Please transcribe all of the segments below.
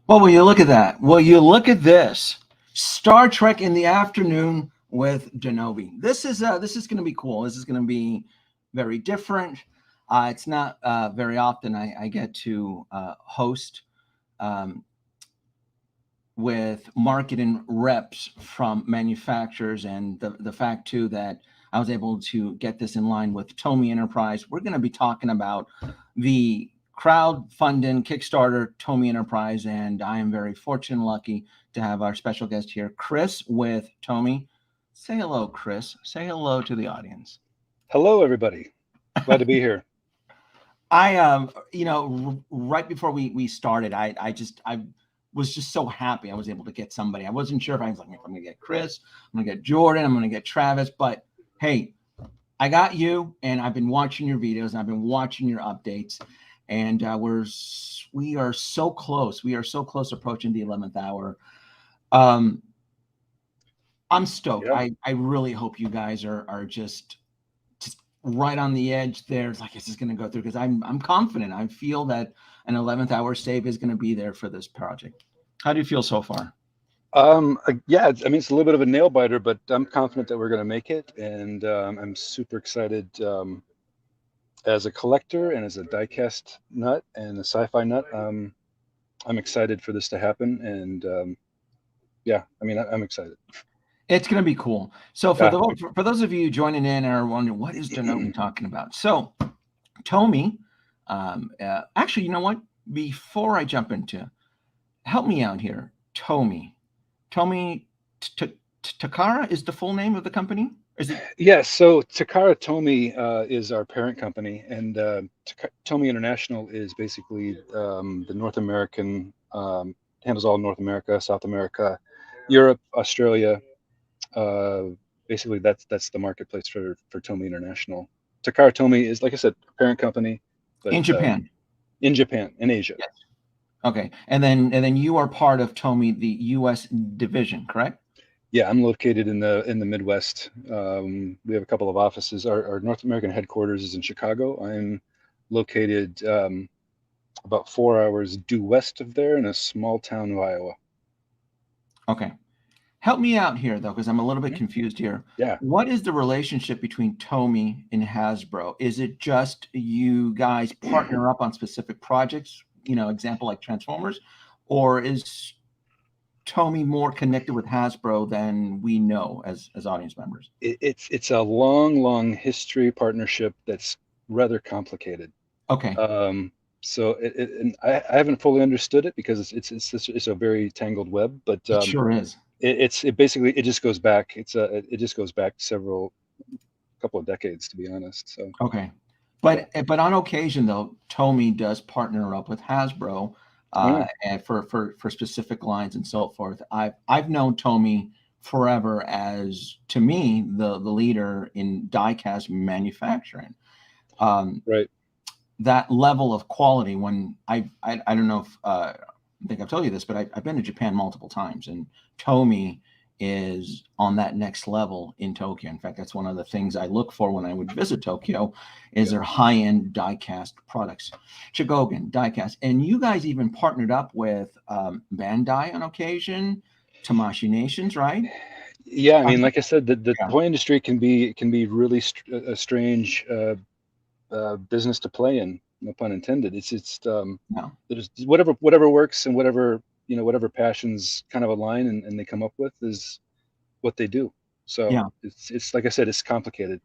Well, will you look at that? Will you look at this? Star Trek in the afternoon with Denobi. This is going to be cool. This is going to be very different. It's not very often I get to host um, with marketing reps from manufacturers, and the fact too that I was able to get this in line with Tomy Enterprise. We're going to be talking about the crowdfunding Kickstarter Tomy Enterprise, and I am very fortunate and lucky to have our special guest here, Chris with Tomy. Say hello, Chris. Say hello to the audience. Hello, everybody. Glad to be here. Right before we started, I was just so happy I was able to get somebody. I wasn't sure if I was like, if I'm gonna get Chris, I'm gonna get Jordan, I'm gonna get Travis, but hey, I got you, and I've been watching your videos, and I've been watching your updates, and we are so close. We are so close approaching the 11th hour. Um, I'm stoked. Yeah. I really hope you guys are just right on the edge there. It's like, is this going to go through? Because I'm confident. I feel that an 11th hour save is going to be there for this project. How do you feel so far? Yeah. I mean, it's a little bit of a nail biter, but I'm confident that we're going to make it, and I'm super excited. As a collector and as a diecast nut and a sci-fi nut, I'm excited for this to happen, and yeah, I mean, I'm excited. It's going to be cool. So Yeah. for those of you joining in and are wondering what is Denobi talking about, so Tomy, actually, you know what? Before I jump into, help me out here, Tomy Takara is the full name of the company. Is it? Yeah. So Takara Tomy is our parent company, and Tomy International is basically the North American handles all North America, South America, Europe, Australia. Uh, Basically, that's the marketplace for Tomy International. Takara Tomy is, like I said, a parent company, but In Japan? in Japan, in Asia. Yes. Okay, and then you are part of Tomy, the U.S. division, correct? Yeah, I'm located in the Midwest. We have a couple of offices. Our North American headquarters is in Chicago. I'm located about 4 hours due west of there in a small town of Iowa. Okay. Help me out here though, because I'm a little bit Mhm. confused here. Yeah. What is the relationship between Tomy and Hasbro? Is it just you guys partner up on specific projects, example like Transformers, or is Tomy more connected with Hasbro than we know as audience members? It's a long history partnership that's rather complicated. Okay, Um, and I haven't fully understood it because it's a very tangled web, but it sure is. it basically it just goes back. It just goes back several couple of decades, to be honest. So Okay. yeah. But on occasion though, Tomy does partner up with Hasbro Oh yeah. and for specific lines and so forth. I've known Tomy forever as, to me, the leader in diecast manufacturing. Um, Right. that level of quality, when I don't know if I think I've told you this, but I've been to Japan multiple times, and Tomy is on that next level in Tokyo. In fact, that's one of the things I look for when I would visit Tokyo is Yeah. their high-end die-cast products. Chigogan die-cast. And you guys even partnered up with Bandai on occasion, Tamashi Nations, right? Yeah. I mean, like I said, the Yeah. toy industry can be really a strange business to play in. No pun intended. No. There's whatever works, and whatever passions kind of align, and they come up with is what they do. So Yeah. it's like I said, it's complicated.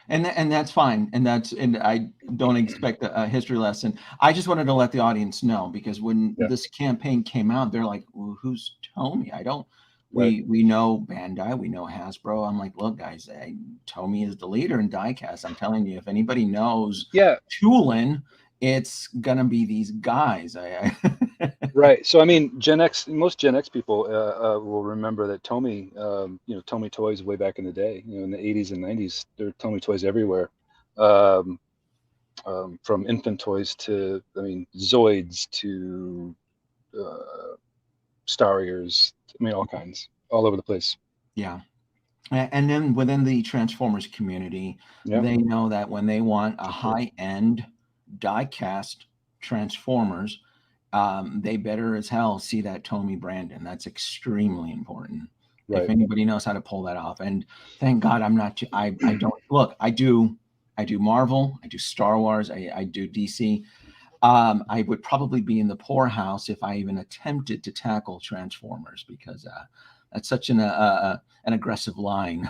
And that's fine, and I don't expect a history lesson. I just wanted to let the audience know, because when Yeah. this campaign came out, they're like, well, "Who's Tomy?" I don't. Right. We know Bandai, we know Hasbro. I'm like, look, guys, Tomy is the leader in diecast. I'm telling you, if anybody knows Yeah. tooling, it's gonna be these guys. Right. So I mean, most Gen X people will remember that Tomy, Tomy toys way back in the day, in the 80s and 90s, there were Tomy toys everywhere. Um, from infant toys to, I mean, Zoids to uh, Starriers. I mean, all kinds, all over the place. Yeah. And then within the Transformers community, Yeah. they know that when they want a high-end die-cast Transformers, they better as hell see that Tomy Brandon. That's extremely important. If Right. anybody knows how to pull that off, and thank God I'm not. I don't look. I do Marvel. I do Star Wars. I do DC. I would probably be in the poorhouse if I even attempted to tackle Transformers because that's such an aggressive line.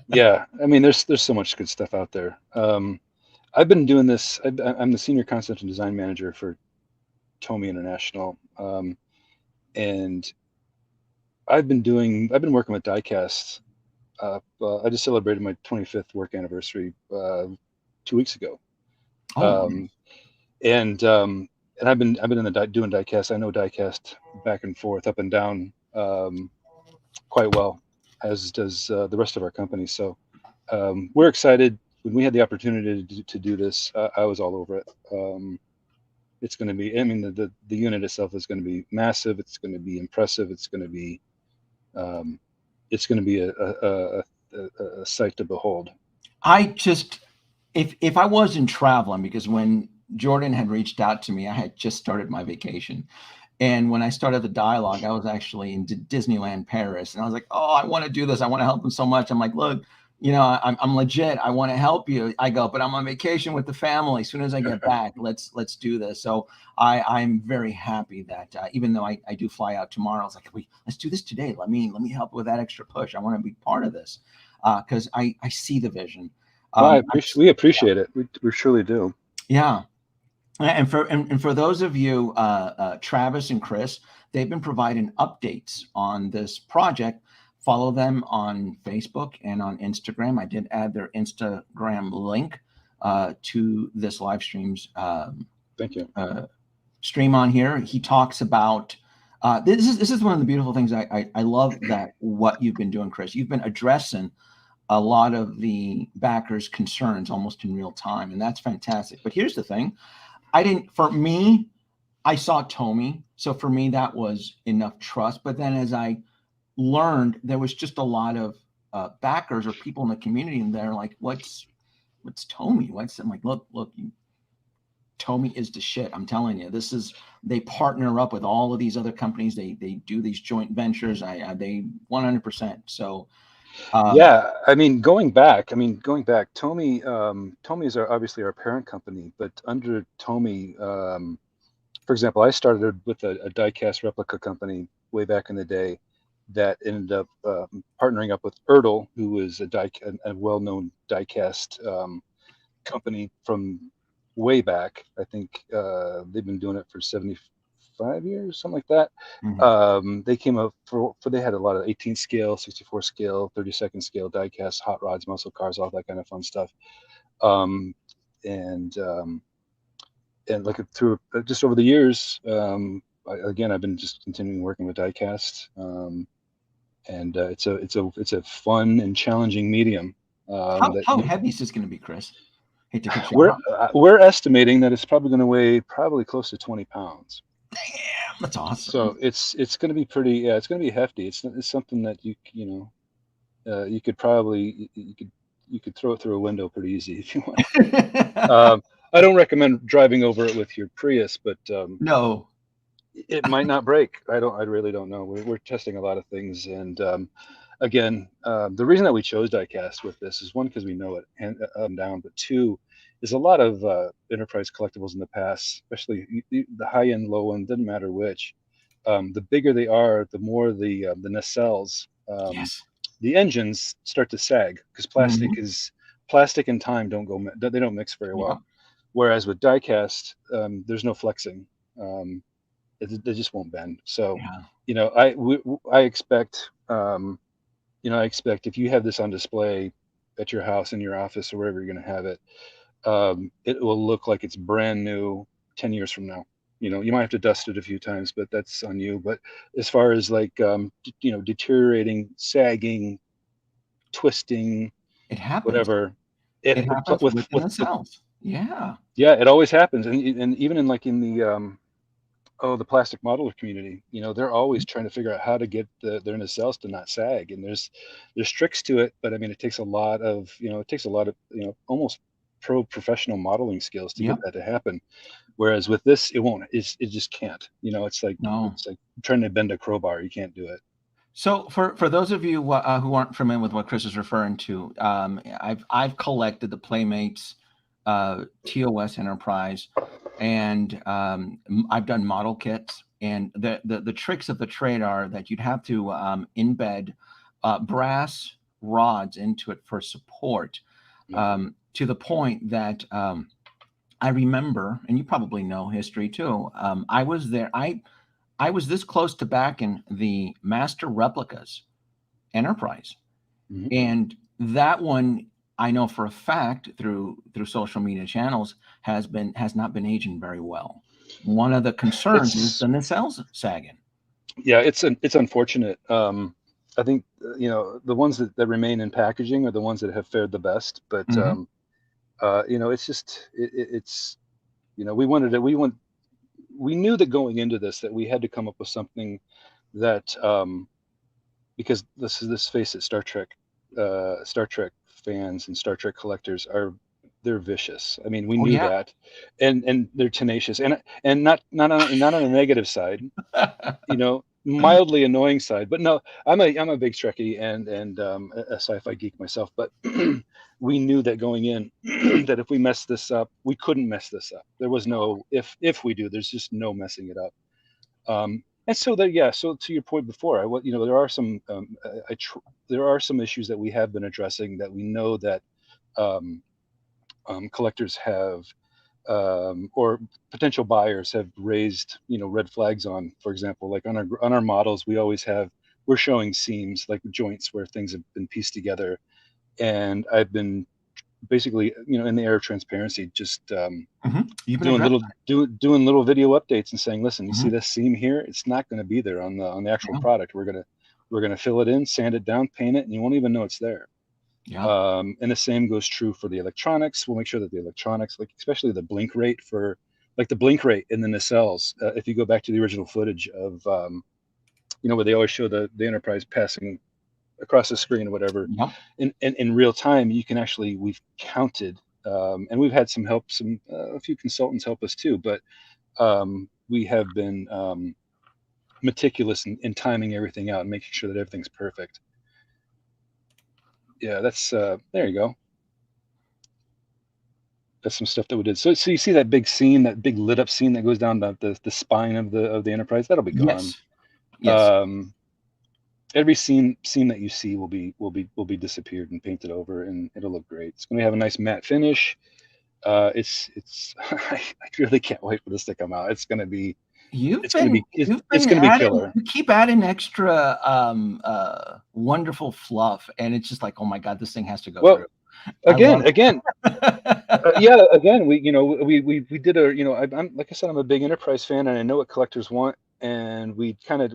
Yeah. I mean, there's so much good stuff out there. I've been doing this. I'm the senior concept and design manager for Tomy International, and I've been working with diecast. I just celebrated my 25th work anniversary 2 weeks ago, Oh, um, and I've been in the doing diecast. I know diecast back and forth, up and down, quite well, as does the rest of our company. So we're excited. When we had the opportunity to do this, I was all over it. It's going to be. I mean, the unit itself is going to be massive. It's going to be impressive. Um, it's going to be a sight to behold. I just if I wasn't traveling because when Jordan had reached out to me, I had just started my vacation. And when I started the dialogue, I was actually in Disneyland Paris, and I was like, "Oh, I want to do this. I want to help him so much." I'm like, "Look, I'm legit. I want to help you." I go, "But I'm on vacation with the family. As soon as I get back, let's do this." So I'm very happy that even though I do fly out tomorrow, I was like, let's do this today. Let me help with that extra push. I want to be part of this because I see the vision. Well, Um, we appreciate it. We surely do. yeah, and for those of you, Travis and Chris, they've been providing updates on this project. Follow them on Facebook and on Instagram. I did add their Instagram link to this live stream's Thank you. stream on here. He talks about this is one of the beautiful things I love that what you've been doing, Chris. You've been addressing a lot of the backers' concerns almost in real time, and that's fantastic. But here's the thing. For me, I saw Tomy. So for me, that was enough trust. But then as I learned, there was just a lot of backers or people in the community, and they're like, what's Tomy? I'm like, look, Tomy is the shit. I'm telling you, they partner up with all of these other companies. They do these joint ventures. They 100%. So Yeah, I mean, Tomy is obviously our parent company, but under Tomy, for example, I started with a diecast replica company way back in the day that ended up partnering up with Ertl, who is a well-known diecast company from way back. I think they've been doing it for 75 years, something like that. mhm. They came up they had a lot of 18 scale, 64 scale, 32nd scale diecast, hot rods, muscle cars, all that kind of fun stuff. Um, and like through just over the years, I've been just continuing working with diecast, and it's a fun and challenging medium. That How heavy is this going to be, Chris? Hate to cut you we're off. we're estimating that it's probably going to weigh probably close to 20 pounds. Damn, that's awesome. So it's going to be pretty. Yeah, it's going to be hefty. It's something that you could probably you could throw it through a window pretty easy if you want. I don't recommend driving over it with your Prius, but No. it might not break. I really don't know. We're testing a lot of things, and again, the reason that we chose diecast with this is one, because we know it up and down, but two is a lot of enterprise collectibles in the past, especially the high end, low end, doesn't matter which. The bigger they are, the more the nacelles, Yes. the engines start to sag, because Mhm. plastic and time they don't mix very Yeah. well. Whereas with diecast, there's no flexing. Um, they just won't bend. So, Yeah. I expect, I expect if you have this on display at your house, in your office, or wherever you're going to have it, it will look like it's brand new 10 years from now. You might have to dust it a few times, but that's on you. But as far as like, deteriorating, sagging, twisting, It happens. whatever, It happens within the cells. Yeah. yeah, it always happens. And even in the, the plastic modeler community, they're always trying to figure out how to get their nacelles to not sag, and there's tricks to it, but I mean, it takes a lot of, almost professional modeling skills to get Yep. that to happen. Whereas with this, it won't. It just can't. It's like No. trying to bend a crowbar. You can't do it. So for those of you who aren't familiar with what Chris is referring to, I've collected the Playmates TOS Enterprise, and I've done model kits. And the tricks of the trade are that you'd have to embed brass rods into it for support, to the point that I remember, and you probably know history too. I was there. I was this close to backing the Master Replicas Enterprise, Mhm. and that one I know for a fact through social media channels has not been aging very well. One of the concerns is It's the nacelles sagging. Yeah, it's unfortunate. I think the ones that remain in packaging are the ones that have fared the best. But Mm-hmm. it's just it's we knew that going into this that we had to come up with something that because let's face it, Star Trek fans and Star Trek collectors they're vicious. I mean, we Oh knew yeah. that, and they're tenacious, and not on a negative side, mildly annoying side. But no, I'm a big Trekkie and a sci-fi geek myself. But we knew that going in that if we messed this up, we couldn't mess this up. There was no if we do. There's just no messing it up. And so so to your point before, there are some there are some issues that we have been addressing that we know that um, collectors have or potential buyers have raised red flags on. For example, like on our models, we're showing seams, like joints where things have been pieced together, and I've been basically in the air of transparency just Mm-hmm. You've been doing addressed. little video updates and saying, listen, you see Mm-hmm. this seam here, it's not going to be there on the actual Yeah. product. We're gonna fill it in, sand it down, paint it, and you won't even know it's there. Yeah. And the same goes true for the electronics. We'll make sure that the electronics, like especially the blink rate in the nacelles, if you go back to the original footage of where they always show the Enterprise passing across the screen or whatever, Yep. in real time, we've counted, and we've had some help, a few consultants help us too, but we have been meticulous in timing everything out and making sure that everything's perfect. Yeah, that's there you go. That's some stuff that we did. So you see that big scene, that big lit up scene that goes down the spine of the Enterprise. That'll be gone. Yes. Yes. Um, every scene that you see will be disappeared and painted over, and it'll look great. It's going to have a nice matte finish. It's I really can't wait for this to come out. It's going to be You've it's going to been be it's, you've it's been going to be adding killer. you keep adding extra wonderful fluff, and it's just like, oh my God, this thing has to go Well, through. I love again, it. yeah, again, we did I'm like I said, I'm a big Enterprise fan, and I know what collectors want, and we threw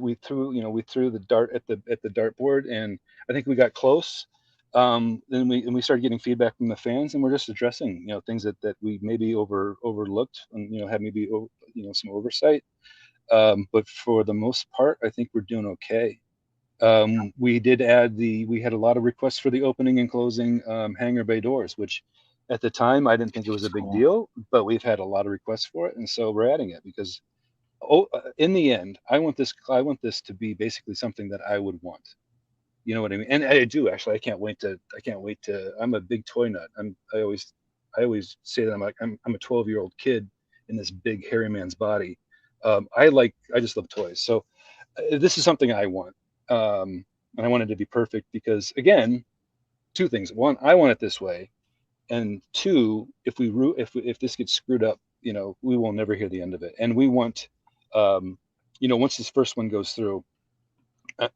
the dart at the dartboard, and I think we got close. Then we started getting feedback from the fans, and we're just addressing things that we maybe overlooked, and had maybe some oversight. But for the most part, I think we're doing okay. We had a lot of requests for the opening and closing Hangar Bay Doors, which at the time I didn't think it was It's a big cool. deal, but we've had a lot of requests for it, and so we're adding it because in the end, I want this to be basically something that I would want. You know what I mean? And I do actually. I can't wait to. I'm a big toy nut. I always say that I'm a 12-year-old kid in this big hairy man's body. I just love toys. So this is something I want. And I want it to be perfect because, again, two things. One, I want it this way, and two, if this gets screwed up, we will never hear the end of it. And we want, once this first one goes through,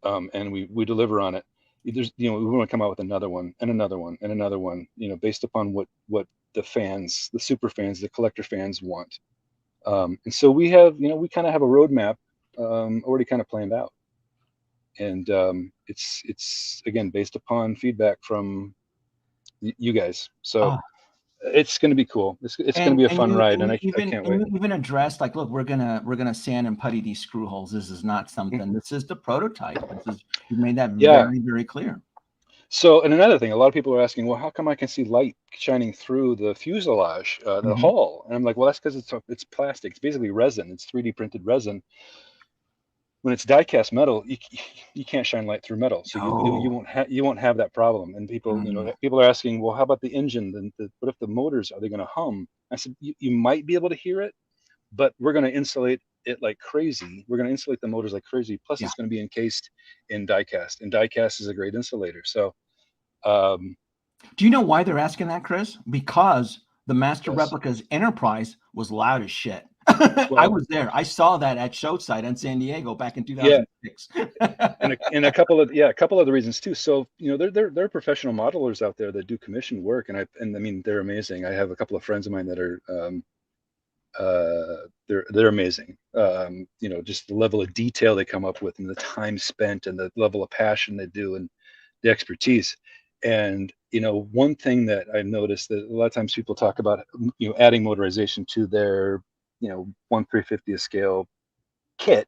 and we deliver on it, we want to come out with another one and another one and another one, based upon what the fans, the super fans, the collector fans want. And so we kind of have a roadmap already kind of planned out. And it's again based upon feedback from you guys, so Oh, it's going to be cool. It's going to be a fun ride, and I can't wait. you even addressed, like, look, we're gonna sand and putty these screw holes. This is not something. This is the prototype. You've made that Yeah, very, very clear. So, and another thing, a lot of people are asking, well, how come I can see light shining through the fuselage, the Mhm. hull? And I'm like, well, that's because it's plastic. It's basically resin. It's 3D printed resin. When it's die-cast metal, you can't shine light through metal, so Oh. you won't have that problem. And people, Mm. people are asking, well, how about the engine? Then what if the motors, are they going to hum? I said, you might be able to hear it, but we're going to insulate it like crazy. We're going to insulate the motors like crazy. Plus, Yeah. it's going to be encased in die-cast, and die-cast is a great insulator. So, um, Do you know why they're asking that, Chris? Because the Master yes, Replicas Enterprise was loud as shit. I well, was there. I saw that at show site in San Diego back in yeah, 2006. and a couple of a couple other reasons too. So there are professional modelers out there that do commission work, and I mean they're amazing. I have a couple of friends of mine that are they're amazing. Just the level of detail they come up with, and the time spent, and the level of passion they do, and the expertise. And one thing that I've noticed that a lot of times people talk about, adding motorization to their 1/350th scale kit,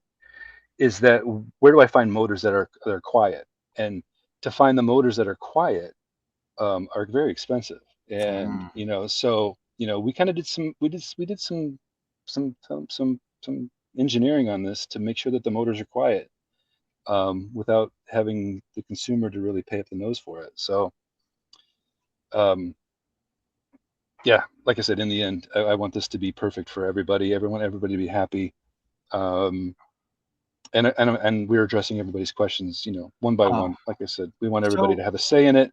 is that where do I find motors that are quiet? And to find the motors that are quiet are very expensive. And Mm. so we kind of did some engineering on this to make sure that the motors are quiet, without having the consumer to really pay up the nose for it. So um, yeah, like I said, in the end, I want this to be perfect for everybody, everybody to be happy. Um, and we're addressing everybody's questions, one by Uh, one. Like I said, we want everybody so to have a say in it,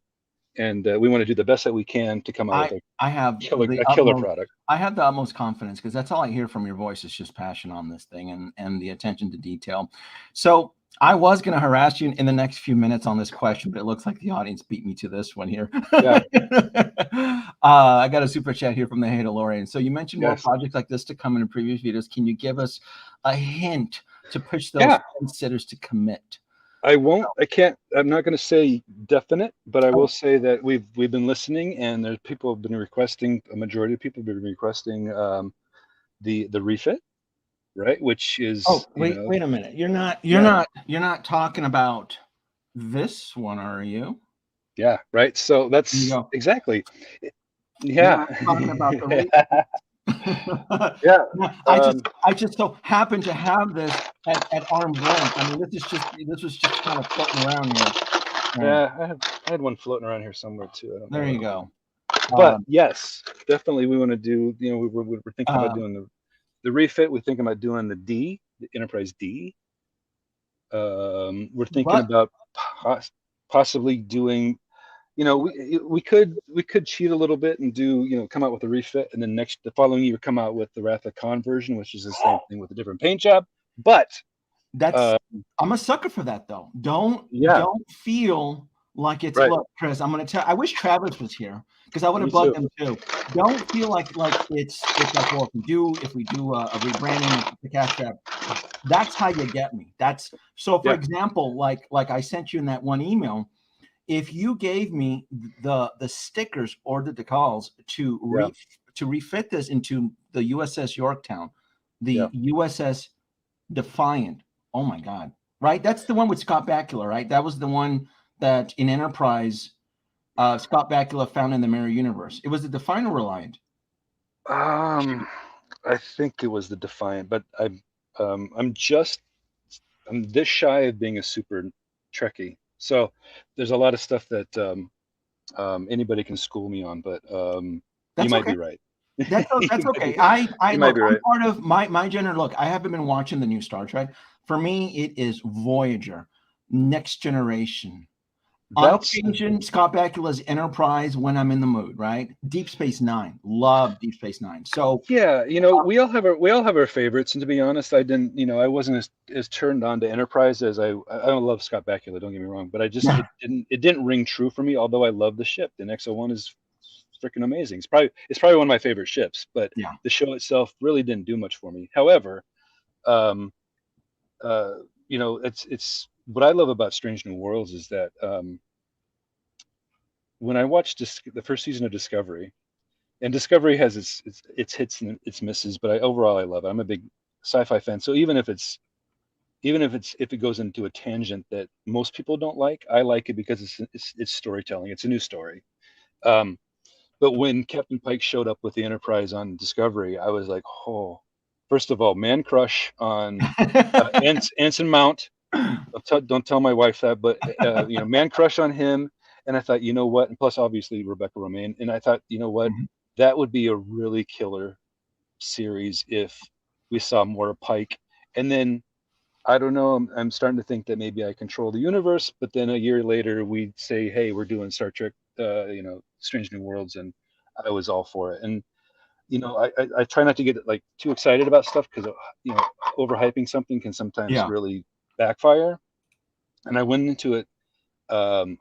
and we want to do the best that we can to come out with I I have the a killer utmost product. I have the utmost confidence because that's all I hear from your voice is just passion on this thing and the attention to detail. So I was going to harass you in the next few minutes on this question, but it looks like the audience beat me to this one here. Yeah. I got a super chat here from the Hey DeLorean. So you mentioned more Yes. projects like this to come in previous videos. Can you give us a hint to push those Yeah. considers to commit? I can't. I'm not going to say definite, but I will Oh, say that we've been listening, and there's people have been requesting. A majority of people have been requesting the refit, right? Which is oh, wait a minute. yeah, You're not talking about this one, are you? yeah, right. So You that's go, exactly you're yeah. not talking about the re Yeah. No, Um, I just so happen to have this at arm's length. I mean, this was just kind of floating around here. Yeah, yeah, I had one floating around here somewhere too. I don't know there where you it went. go. But Um, yes, definitely we want to do. We're thinking about uh, doing the refit. We're thinking about doing the Enterprise D. We're thinking but about possibly doing. We could cheat a little bit and do come out with a refit, and then the following year come out with the Wrath of Khan version, which is the same thing with a different paint job. But that's uh, I'm a sucker for that though. yeah, Don't feel like it's right. look, Chris, I'm gonna tell I wish Travis was here because I would have Me bugged too. him too. Don't feel like it's like, well, if we do a rebranding of the cash trap, that's how you get me. That's so for Yeah. example, like I sent you in that one email, if you gave me the stickers or the decals Yeah. to refit this into the USS Yorktown, Yeah. the USS Defiant. Oh my God. Right? That's the one with Scott Bakula, right? That was the one that in Enterprise, Scott Bakula found in the Mirror Universe. It was the Defiant or Reliant. Um, I think it was the Defiant, but I'm this shy of being a super Trekkie. So there's a lot of stuff that anybody can school me on, but you That's might okay. be right. That's You might okay. be, I you might look, be I'm right. part of my gender. Look, I haven't been watching the new Star Trek. For me, it is Voyager, Next Generation. On That's occasion, Scott Bakula's Enterprise when I'm in the mood, right? Deep Space Nine. Love Deep Space Nine. So Yeah, we all have our favorites, and to be honest, I didn't, I wasn't as turned on to Enterprise as I don't love Scott Bakula, don't get me wrong, but yeah, it didn't ring true for me. Although I love the ship, the XO1 is freaking amazing. It's probably one of my favorite ships, but yeah. the show itself really didn't do much for me. However, um, it's what I love about Strange New Worlds is that when I watched the first season of Discovery. And Discovery has its hits and its misses, but overall I love it. I'm a big sci-fi fan, so even if it's even if it goes into a tangent that most people don't like, I like it because it's storytelling. It's a new story. Um, but when Captain Pike showed up with the Enterprise on Discovery, I was like, oh, first of all, man crush on Anson Mount. Don't tell my wife that, but man crush on him. And I thought, you know what? And plus, obviously, Rebecca Romaine. And I thought, you know what? Mhm. That would be a really killer series if we saw more of Pike. And then I don't know. I'm starting to think that maybe I control the universe, but then a year later we'd say, "Hey, we're doing Star Trek, Strange New Worlds," and I was all for it. And I try not to get like too excited about stuff because overhyping something can sometimes Yeah. really backfire. And I went into it um,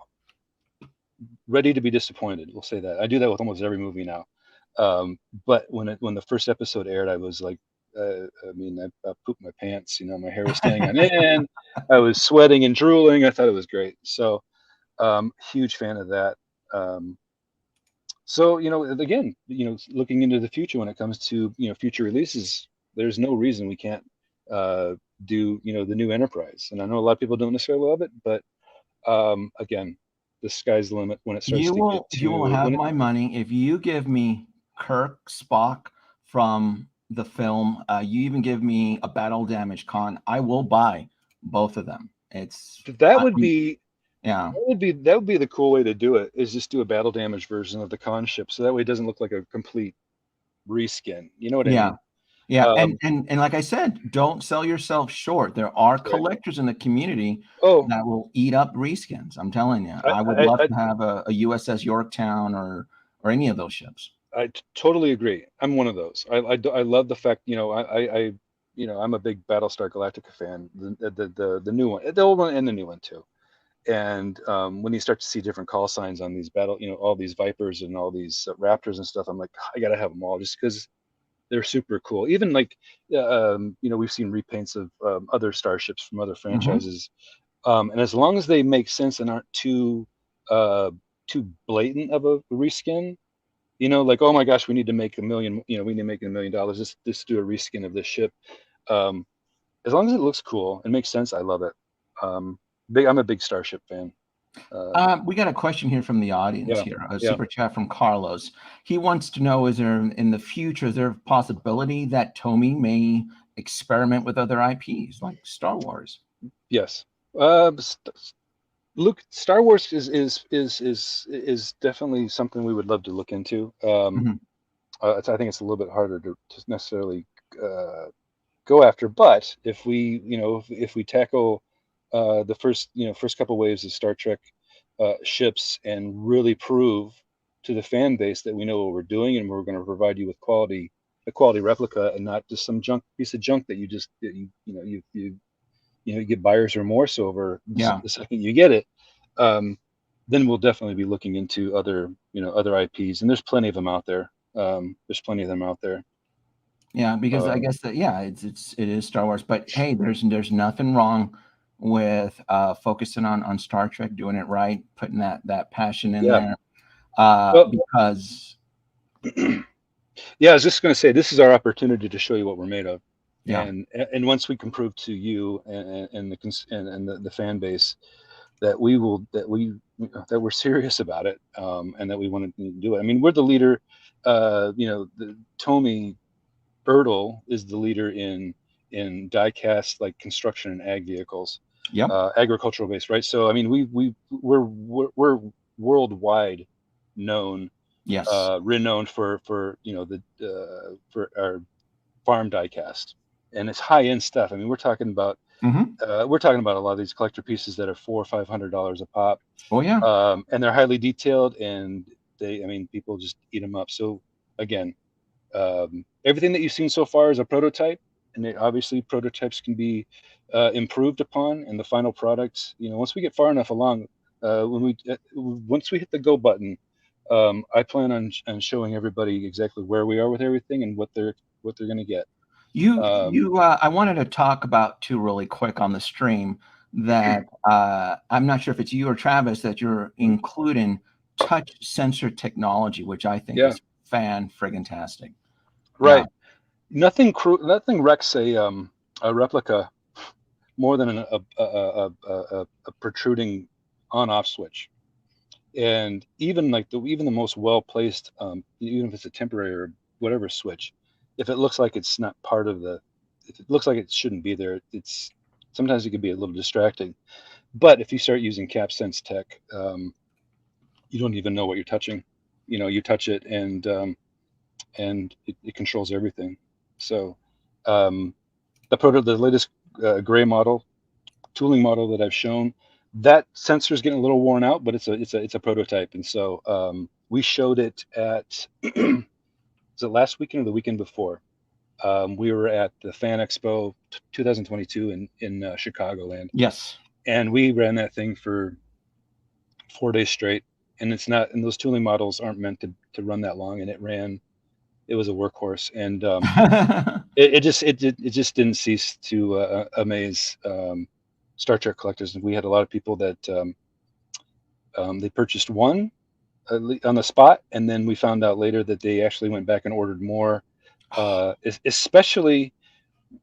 ready to be disappointed. We'll say that. I do that with almost every movie now. But when the first episode aired, I was like, I pooped my pants. My hair was standing on end. I was sweating and drooling. I thought it was great. So, huge fan of that. So, again, looking into the future when it comes to future releases, there's no reason we can't uh, do the new Enterprise. And I know a lot of people don't necessarily love it, but again, the sky's the limit when it starts to get You will to have my money if you give me Kirk Spock from the film. You even give me a battle damage con. I will buy both of them. It's that I would mean, be yeah, that would be the cool way to do it, is just do a battle damage version of the con ship, so that way it doesn't look like a complete reskin. You know what I yeah, mean? yeah. Um, And like I said, don't sell yourself short. There are right. collectors in the community Oh, that will eat up reskins. I'm telling you. I I would I, love I to have a USS Yorktown or any of those ships. totally agree. I'm one of those. I love the fact, I'm a big Battlestar Galactica fan, the new one, the old one, and the new one too. And when you start to see different call signs on these all these Vipers and all these Raptors and stuff, I'm like, I gotta have them all just because they're super cool. Even like, we've seen repaints of other starships from other Hmm. franchises, and as long as they make sense and aren't uh, too blatant of a reskin, like, oh my gosh, we need to make we need to make $1 million. Just do a reskin of this ship. Um, as long as it looks cool and makes sense, I love it. I'm a big Starship fan. Um, We got a question here from the audience yeah, here, a yeah, super chat from Carlos. He wants to know, is there in the future, is there a possibility that Tomy may experiment with other IPs like Star Wars? yes. Luke, Star Wars is definitely something we would love to look into. Mhm. I think it's a little bit harder to necessarily uh, go after, but if we tackle the first couple waves of Star Trek ships and really prove to the fan base that we know what we're doing and we're going to provide you with a quality replica and not just some piece of junk that you get buyer's remorse over Yeah. the second you get it. um, then we'll definitely be looking into other IPs, and there's plenty of them out there. There's plenty of them out there. Yeah, because I Um, guess that yeah, it is Star Wars, but hey, there's nothing wrong with focusing on Star Trek, doing it right, putting that passion in yeah. there. Well, Because yeah, I was just going to say this is our opportunity to show you what we're made of, yeah, and once we can prove to you and the fan base that we're serious about it, and that we want to do it. I mean, we're the leader. The Tomy Ertl is the leader in diecast, like construction and ag vehicles, yep, agricultural based, right? So I mean, we're worldwide known, yes, renowned for the for our farm diecast, and it's high end stuff. I mean, hmm, we're talking about a lot of these collector pieces that are $400 or $500 a pop, oh yeah, and they're highly detailed, and I mean, people just eat them up. So again, everything that you've seen so far is a prototype, and obviously prototypes can be improved upon. And the final product, once we get far enough along, once we hit the go button, I plan on showing everybody exactly where we are with everything and what they're going to get. Um, I wanted to talk about too really quick on the stream that I'm not sure if it's you or Travis that you're including touch sensor technology, which I think yeah, is fan friggin' tastic. Yeah. right. Nothing wrecks a replica more than a protruding on-off switch. And even like even the most well-placed, even if it's a temporary or whatever switch, if it looks like it's not part of the, if it looks like it shouldn't be there, it's sometimes it can be a little distracting. But if you start using CapSense tech, you don't even know what you're touching. You touch it and it controls everything. So the latest gray model, tooling model that I've shown, that sensor is getting a little worn out, but it's a prototype. And so we showed it at was it last weekend or the weekend before? We were at the Fan Expo 2022 in Chicagoland. Yes. And we ran that thing for 4 days straight. And those tooling models aren't meant to run that long. And it was a workhorse. And it just didn't cease to amaze Star Trek collectors. And we had a lot of people that they purchased one on the spot, and then we found out later that they actually went back and ordered more, especially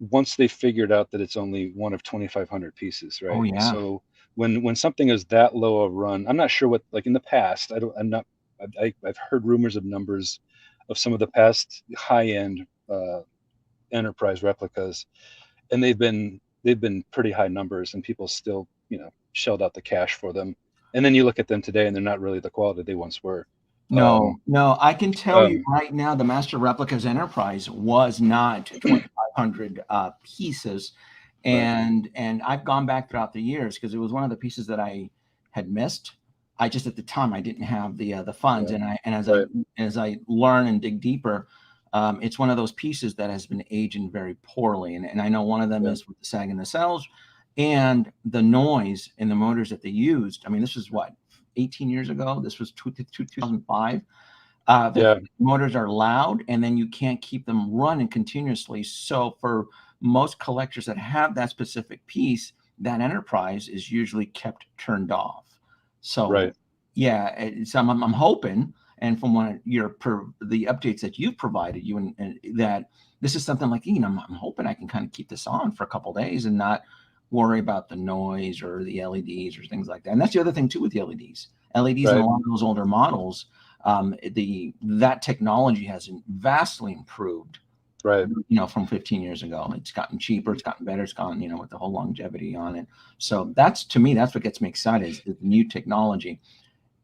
once they figured out that it's only one of 2,500 pieces, right? Oh yeah. So when something is that low a run, I'm not sure what, like in the past, I've heard rumors of numbers of some of the past high-end Enterprise replicas, and they've been pretty high numbers, and people still shelled out the cash for them. And then you look at them today, and they're not really the quality they once were. No, I can tell you right now, the Master Replicas Enterprise was not 2,500 pieces, and I've gone back throughout the years because it was one of the pieces that I had missed. I just at the time I didn't have the funds, and as I learn and dig deeper, it's one of those pieces that has been aging very poorly, and I know one of them is with the sag in the cells, and the noise in the motors that they used. I mean, this was what, 18 years ago. This was 2005. The motors are loud, and then you can't keep them running continuously. So for most collectors that have that specific piece, that Enterprise is usually kept turned off. So I'm hoping, and from the updates that you've provided you, and that this is something like, I'm hoping I can kind of keep this on for a couple of days and not worry about the noise or the LEDs or things like that. And that's the other thing too with the LEDs. LEDs in a lot of those older models, that technology has vastly improved. Right. From 15 years ago. It's gotten cheaper, it's gotten better, it's gone, with the whole longevity on it. So that's, to me, that's what gets me excited, is the new technology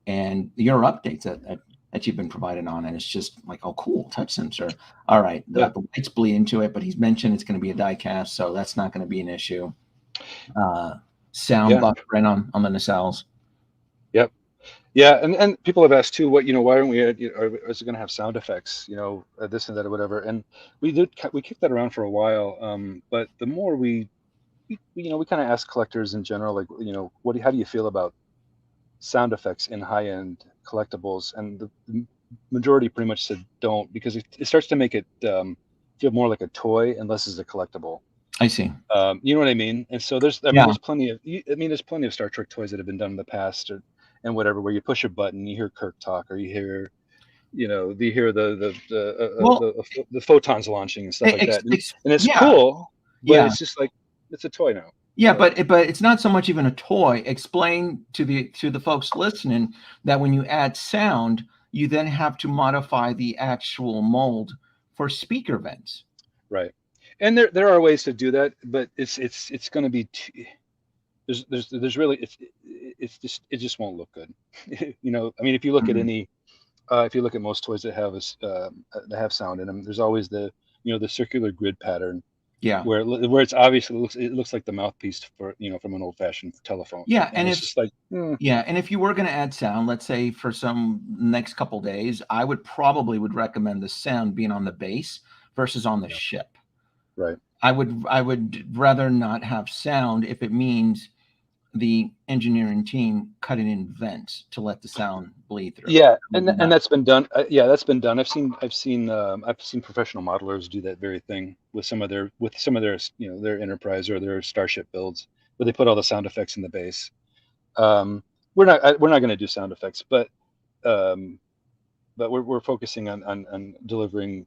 and your updates that you've been provided on it. It's just like, oh, cool, touch sensor. All right, the lights bleed into it, but he's mentioned it's going to be a die cast, so that's not going to be an issue. Sound buffering on the nacelles. Yep. Yeah, and people have asked too, why aren't we? Is it going to have sound effects? This and that or whatever. And we kicked that around for a while. But the more we kind of ask collectors in general, like, how do you feel about sound effects in high-end collectibles? And the majority pretty much said don't, because it starts to make it feel more like a toy and less as a collectible. I see. You know what I mean? And so there's plenty of Star Trek toys that have been done in the past, and whatever, where you push a button, you hear Kirk talk, or you hear, the photons launching and stuff like that, and it's cool, but it's just like, it's a toy now. Yeah, but it's not so much even a toy. Explain to the folks listening that when you add sound, you then have to modify the actual mold for speaker vents. Right, and there are ways to do that, but it's going to be there's really it just won't look good. I mean, if you look at any if you look at most toys that have sound in them, there's always the circular grid pattern. Yeah. Where it's obviously it looks like the mouthpiece for from an old-fashioned telephone. Yeah, and it's just like and if you were going to add sound, let's say for some next couple days, I would recommend the sound being on the base versus on the ship. Right. I would rather not have sound if it means the engineering team cutting in vents to let the sound bleed through. Yeah, and that's been done. That's been done. I've seen professional modelers do that very thing with some of their their Enterprise or their Starship builds, where they put all the sound effects in the base. We're not going to do sound effects, but we're focusing on delivering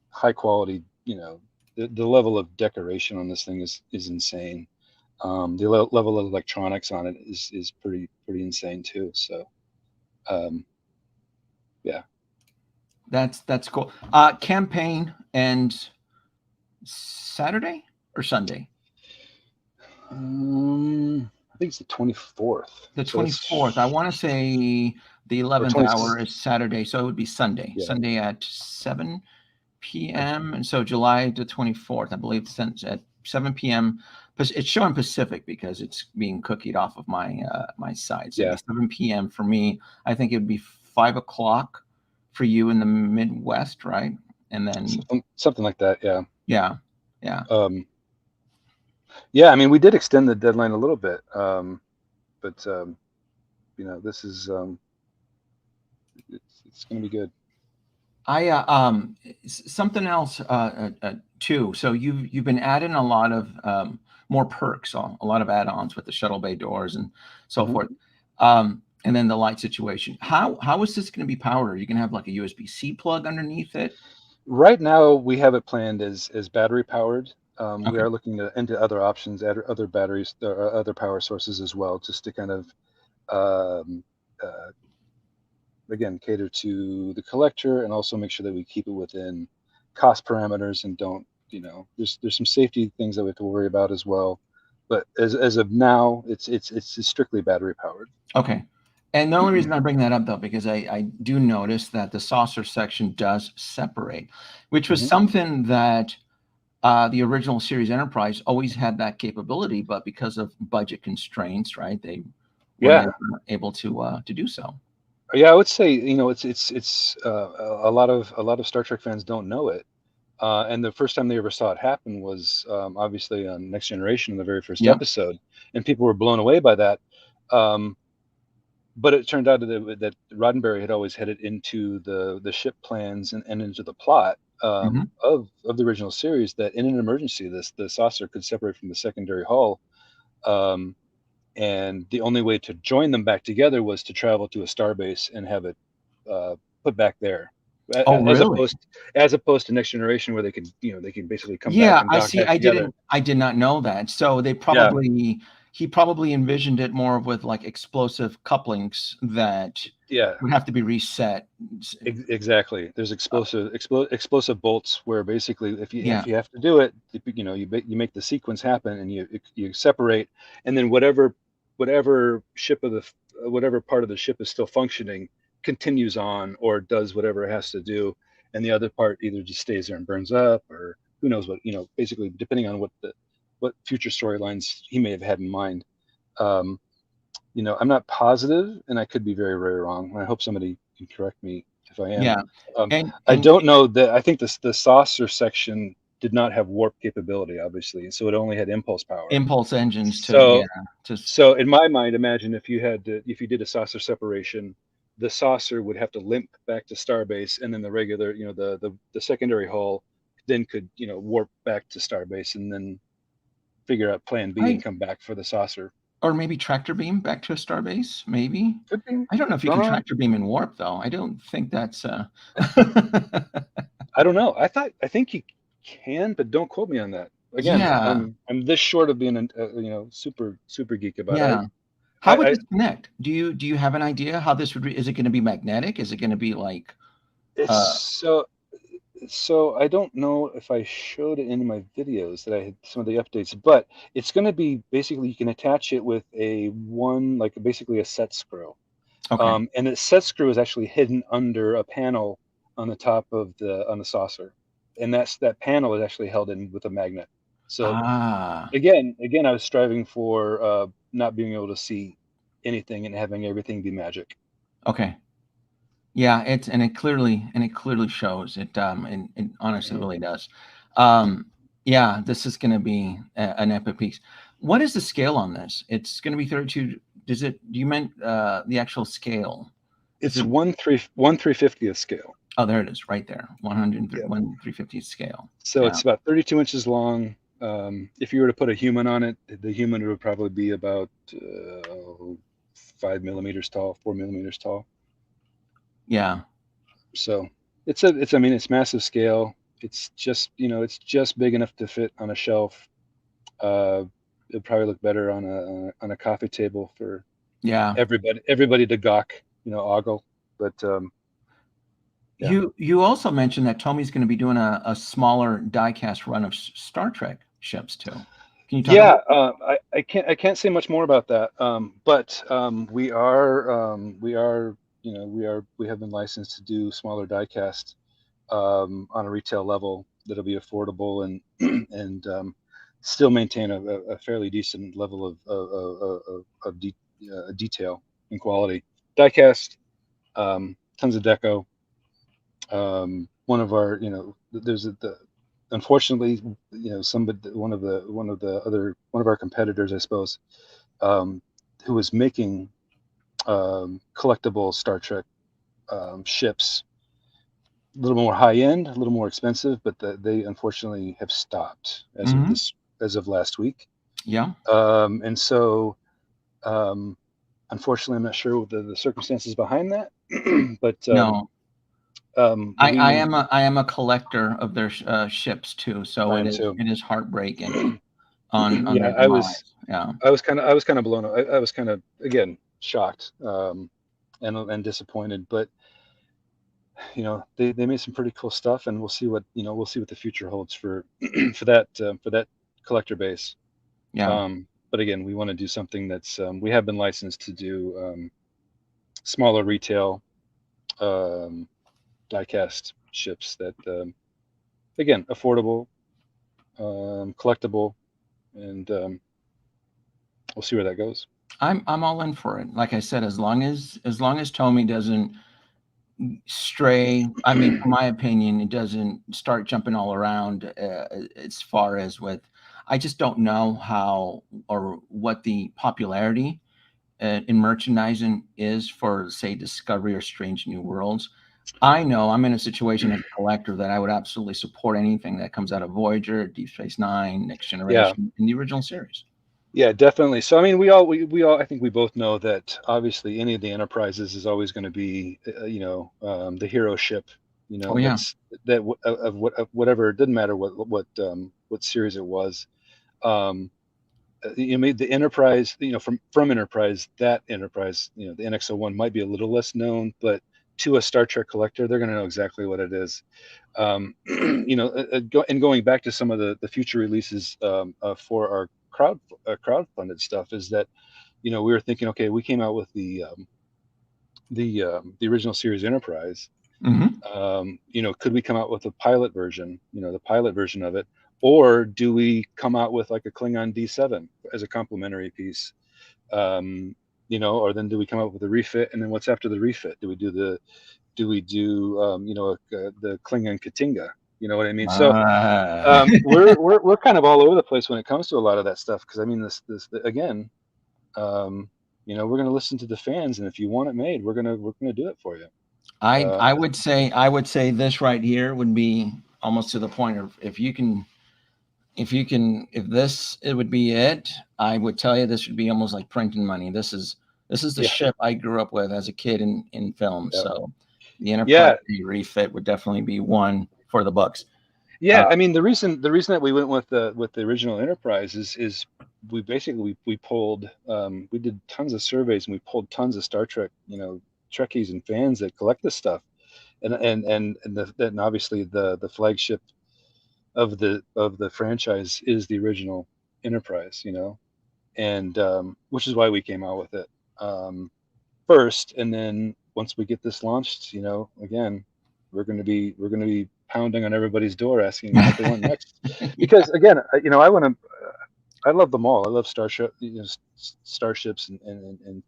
high quality the level of decoration on this thing is insane. The level of electronics on it is pretty insane too. So, yeah. That's cool. Campaign and Saturday or Sunday? I think it's the 24th. The So 24th. I it's want to say the or 11th 20. hour is Saturday, so it would be Sunday. Yeah. Sunday at 7 p.m. And so July the 24th, I believe, at 7 p.m. It's showing Pacific because it's being cookied off of my my side. So it'd be 7 p.m. for me. I think it would be 5 o'clock for you in the Midwest, right? And then Something like that. Yeah. yeah. Yeah. I mean, we did extend the deadline a little bit, but this is it's going to be good. Something else too. So you've been adding a lot of more perks, a lot of add-ons with the shuttle bay doors and so forth, and then the light situation. How is this going to be powered? Are you going to have like a USB-C plug underneath it? Right now, we have it planned as battery powered. We Okay. are looking into other options, other batteries, other power sources as well, just to kind of um, again cater to the collector and also make sure that we keep it within cost parameters and don't there's some safety things that we have to worry about as well, but as of now it's strictly battery powered. Okay. And the only reason I bring that up, though, because I do notice that the saucer section does separate, which was something that the original series Enterprise always had that capability, but because of budget constraints, right, they were never able to do so. Yeah, I would say it's a lot of Star Trek fans don't know it, and the first time they ever saw it happen was obviously on Next Generation in the very first Yeah. episode, and people were blown away by that. But it turned out that Roddenberry had always had it into the ship plans and into the plot of the original series, that in an emergency, the saucer could separate from the secondary hull. And the only way to join them back together was to travel to a starbase and have it put back there, Oh, as really? opposed to Next Generation, where they can basically come back and I dock see. back together. I did not know that. So Yeah, he probably envisioned it more with like explosive couplings that yeah, would have to be reset. exactly. There's explosive bolts where basically if you Yeah. have to do it, you make the sequence happen and you separate, and then whatever whatever part of the ship is still functioning continues on or does whatever it has to do, and the other part either just stays there and burns up, or who knows what, basically depending on what future storylines he may have had in mind. I'm not positive, and I could be very, very wrong. I hope somebody can correct me if I am. Yeah. And I don't know that. I think the saucer section did not have warp capability, obviously, so it only had impulse power. impulse engines So, to so in my mind, imagine if you did a saucer separation, the saucer would have to limp back to starbase, and then the regular, the secondary hull then could, warp back to starbase, and then figure out plan B and come back for the saucer. or maybe tractor beam back to a starbase, maybe. Could be. I don't know if you can tractor beam in warp, though. I don't think that's I don't know. I think you can, but don't quote me on that. Again, yeah. I'm this short of being super geek about Yeah. it. How would this connect? Do you have an idea how this would is it going to be magnetic? Is it going to be like It's so I don't know if I showed it in my videos that I had some of the updates, but it's going to be basically you can attach it with basically a set screw. okay. And the set screw is actually hidden under a panel on the top of the saucer, and that panel is actually held in with a magnet. So Ah, again, I was striving for not being able to see anything and having everything be magic. okay. Yeah, it clearly shows it. And honestly, really does. Yeah, this is going to be an epic piece. What is the scale on this? It's going to be 32. Do you meant the actual scale? It's 1/350th scale. Oh, there it is, right there. 100 Yeah. 1/350th scale. So Yeah. it's about 32 inches long. If you were to put a human on it, the human would probably be about 5 millimeters tall, 4 millimeters tall. Yeah. So it's massive scale. it's just, it's just big enough to fit on a shelf. It'd probably look better on a coffee table for Yeah. everybody to gawk, ogle. But yeah. You also mentioned that Tomy's going to be doing a smaller diecast run of Star Trek ships too. Can you talk Yeah, about? I can't say much more about that. But we have been licensed to do smaller diecast on a retail level that'll be affordable and and still maintain a fairly decent level of detail and quality. Diecast, tons of deco. One of our, unfortunately, somebody, one of our competitors, I suppose, um, who was making collectible Star Trek ships, a little more high end, a little more expensive, but they unfortunately have stopped Hmm. as of last week. Yeah. And so, um, unfortunately, I'm not sure what the circumstances behind that, but No, we I am a collector of their ships too, so I am too. it is heartbreaking on Yeah, their demise. Yeah. I was kind of blown. I was kind of, again, shocked, and disappointed. But they made some pretty cool stuff, and we'll see what the future holds for for that collector base. Yeah. But again, we want to do something that's, we have been licensed to do smaller retail um, diecast ships that, again, affordable, collectible, and we'll see where that goes. I'm all in for it. Like I said, as long as Tommy doesn't stray, I mean, from my opinion, it doesn't start jumping all around as far as with. I just don't know how or what the popularity in merchandising is for, say, Discovery or Strange New Worlds. I know I'm in a situation as a collector that I would absolutely support anything that comes out of Voyager, Deep Space Nine, Next Yeah. Generation, in the original series. Yeah, definitely. So I mean, we all, I think we both know that obviously any of the enterprises is always going to be, the hero ship. Oh yeah. That's of whatever. It doesn't matter what series it was. Um, you made the Enterprise, from Enterprise. That Enterprise, the NX-01 might be a little less known, but to a Star Trek collector, they're going to know exactly what it is. And going back to some of the future releases, for our crowdfunded stuff, is that, we were thinking, okay, we came out with the original series Enterprise. Hmm. Could we come out with a pilot version, the pilot version of it, or do we come out with like a Klingon D7 as a complementary piece? Or then do we come up with a refit, and then what's after the refit? Do we do the Klingon Katinga? You know what I mean? So we're kind of all over the place when it comes to a lot of that stuff, because I mean, again, we're going to listen to the fans, and if you want it made, we're gonna do it for you. Uh, I would say this right here would be almost to the point of if this it would be it, I would tell you this would be almost like printing money. This is the yeah, ship I grew up with as a kid in film. yeah, So the Enterprise yeah, refit would definitely be one for the bucks. yeah. Uh, I mean, the reason that we went with the original Enterprise is we basically we pulled, we did tons of surveys, and we pulled tons of Star Trek, Trekkies and fans that collect this stuff, and obviously the flagship of the franchise is the original Enterprise, and which is why we came out with it first, and then once we get this launched, again, we're going to be pounding on everybody's door asking them what they want next, because again, I love them all. I love starship, starships, and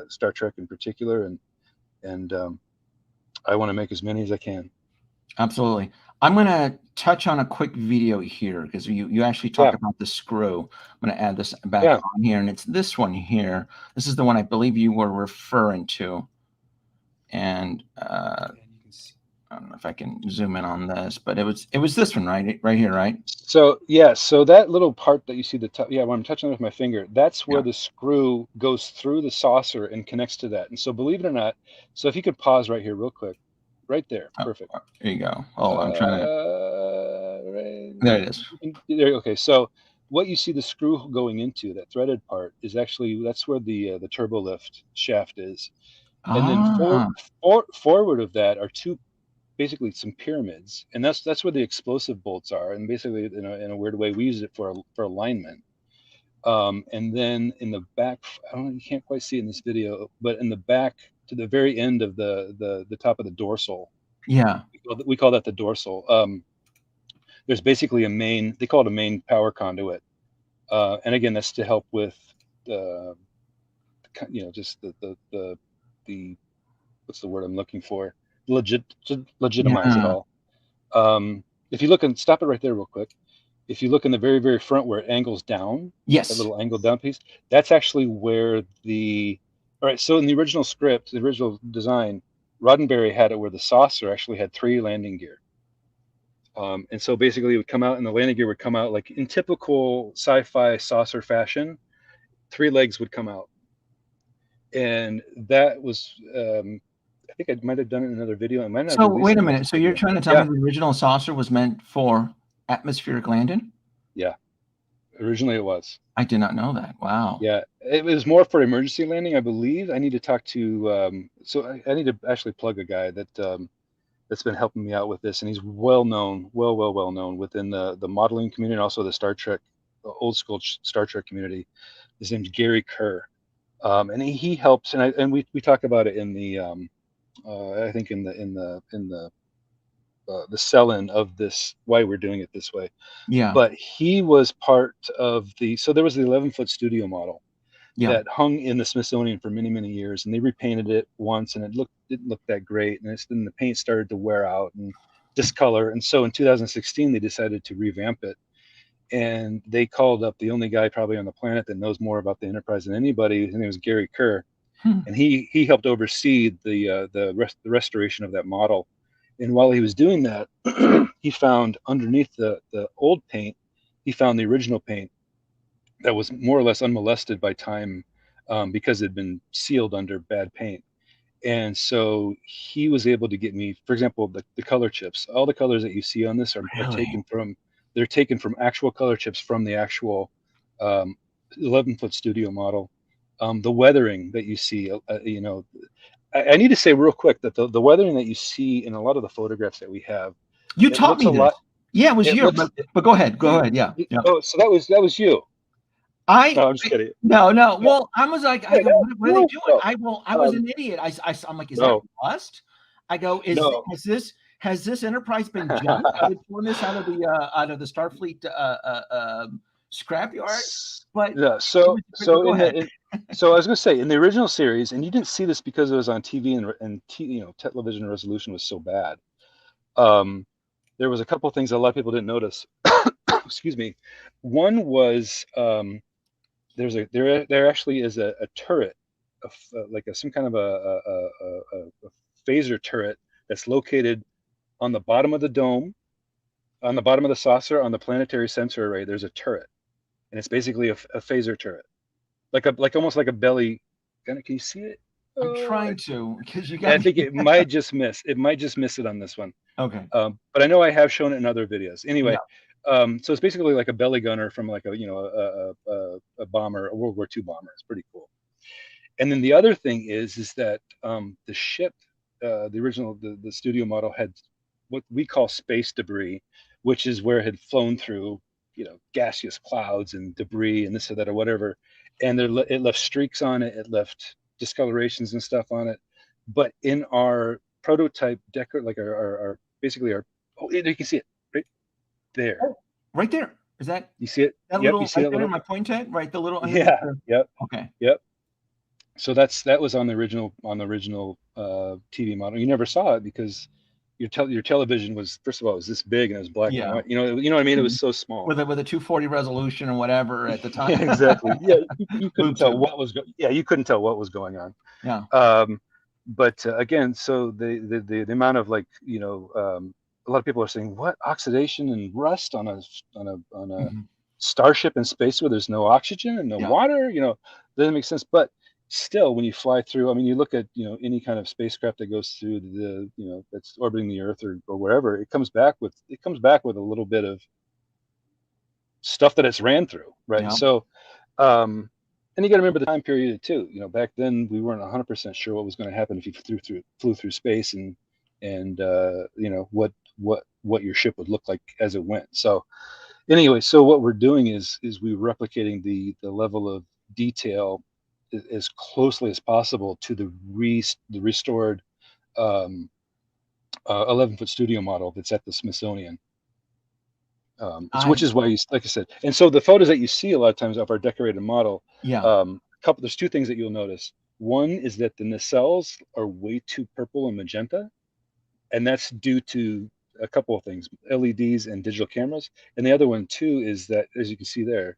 Star Trek in particular, and I want to make as many as I can. Absolutely. I'm going to touch on a quick video here because you actually talk Yeah, about the screw. I'm going to add this back yeah. on here, and it's this one here. This is the one I believe you were referring to. And I don't know if I can zoom in on this, but it was this one right here, right? So yeah, so that little part that you see the top, yeah, when I'm touching it with my finger, that's where Yeah. the screw goes through the saucer and connects to that. And so, believe it or not, so if you could pause right here real quick. right there. Oh, Perfect. there you go. Oh, I'm trying to. Right. There it is. There. Okay. So what you see the screw going into, that threaded part, is actually, that's where the turbo lift shaft is. And then Ah, forward of that are two, basically some pyramids, and that's where the explosive bolts are. And basically, in a weird way, we use it for alignment. And then in the back, I don't know, you can't quite see it in this video, but in the back to the very end of the top of the dorsal, yeah. we call that the dorsal. There's basically a main, they call it a main power conduit. And again, that's to help with the, just the what's the word I'm looking for? Legitimize it Yeah. all. If you look, and stop it right there real quick. If you look in the very, very front where it angles down, that Yes. little angled down piece, that's actually where all right, so in the original script, the original design, Roddenberry had it where the saucer actually had 3 landing gear. And so basically it would come out, and the landing gear would come out like in typical sci-fi saucer fashion, 3 legs would come out. And that was, I think I might have done it in another video. I might not So release wait it a in this minute. So you're video. trying to tell me Yeah, the original saucer was meant for atmospheric landing? yeah. Originally it was. I did not know that. Wow. Yeah, it was more for emergency landing, I believe. I need to talk to, so I need to actually plug a guy that's been helping me out with this, and he's well known, well known within the modeling community, and also the Star Trek, the old school Star Trek community. His name's Gary Kerr, and he helps, and we talk about it in the, I think in the sell-in of this, why we're doing it this way. Yeah. But he was part of so there was the 11-foot studio model Yeah. that hung in the Smithsonian for many, many years, and they repainted it once, and didn't look that great, and then the paint started to wear out and discolor, and so in 2016 they decided to revamp it, and they called up the only guy probably on the planet that knows more about the Enterprise than anybody. His name was Gary Kerr, Hmm. and he helped oversee the restoration of that model. And while he was doing that, he found underneath the old paint, he found the original paint that was more or less unmolested by time, because it had been sealed under bad paint. And so he was able to get me, for example, the color chips. All the colors that you see on this are Really? they're taken from actual color chips from the actual 11-foot studio model. The weathering that you see, I need to say real quick that the weathering that you see in a lot of the photographs that we have, You it taught looks me a this. lot. Yeah, it was It here, looks. but go ahead. Go ahead. Yeah. Yeah. Oh, so that was you. No, I'm just kidding. No. No, Well, I was like, I yeah, go, what are they no, doing? no, I was an idiot. I'm like, is that no, rust? I go, no. has this Enterprise been junked? Are they pulling this out of the Starfleet scrapyard? But Yeah. go ahead. So I was going to say, in the original series, and you didn't see this because it was on TV, and television resolution was so bad. There was a couple of things that a lot of people didn't notice. Excuse me. One was, there actually is a turret, like some kind of a phaser turret that's located on the bottom of the dome, on the bottom of the saucer, on the planetary sensor array. There's a turret, and it's basically a phaser turret, like almost like a belly. Can you see it? I'm trying to, because you I got me. think it might just miss. It might just miss it on this one. Okay. But I know I have shown it in other videos. Anyway, Yeah. so it's basically like a belly gunner from like a bomber, a World War II bomber. It's pretty cool. And then the other thing is that the ship, the original, the studio model had what we call space debris, which is where it had flown through, gaseous clouds and debris and this or that or whatever. And it left streaks on it. It left discolorations and stuff on it. But in our prototype like our basically our, oh, you can see it right there. Oh, right there. Is that You see it? that Yep, little you see right that there? little? My pointer, right? The little underneath. Yeah. Yep. Okay. Yep. So that was on the original TV model. You never saw it because your television was, first of all, it was this big, and it was black and Yeah. white. You know what I mean? It was so small. With a 240 resolution or whatever at the time. Yeah, exactly. Yeah, you couldn't tell Bluetooth. what was you couldn't tell what was going on. Yeah. But again, so the amount of a lot of people are saying, what, oxidation and rust on a Mhm. starship in space where there's no oxygen and no Yeah. water? Doesn't make sense. But still, when you fly through, I mean, you look at, any kind of spacecraft that goes through that's orbiting the Earth or wherever, it comes back with a little bit of stuff that it's ran through, right? Yeah. So, um, and you got to remember the time period too. Back then we weren't 100% sure what was going to happen if you flew through space, and what your ship would look like as it went. So anyway, so what we're doing is we're replicating the level of detail as closely as possible to the restored um, 11-foot studio model that's at the Smithsonian. Which I is why like I said, and so the photos that you see a lot of times of our decorated model, yeah. there's two things that you'll notice. One is that the nacelles are way too purple and magenta, and that's due to a couple of things, LEDs and digital cameras. And the other one too is that, as you can see there,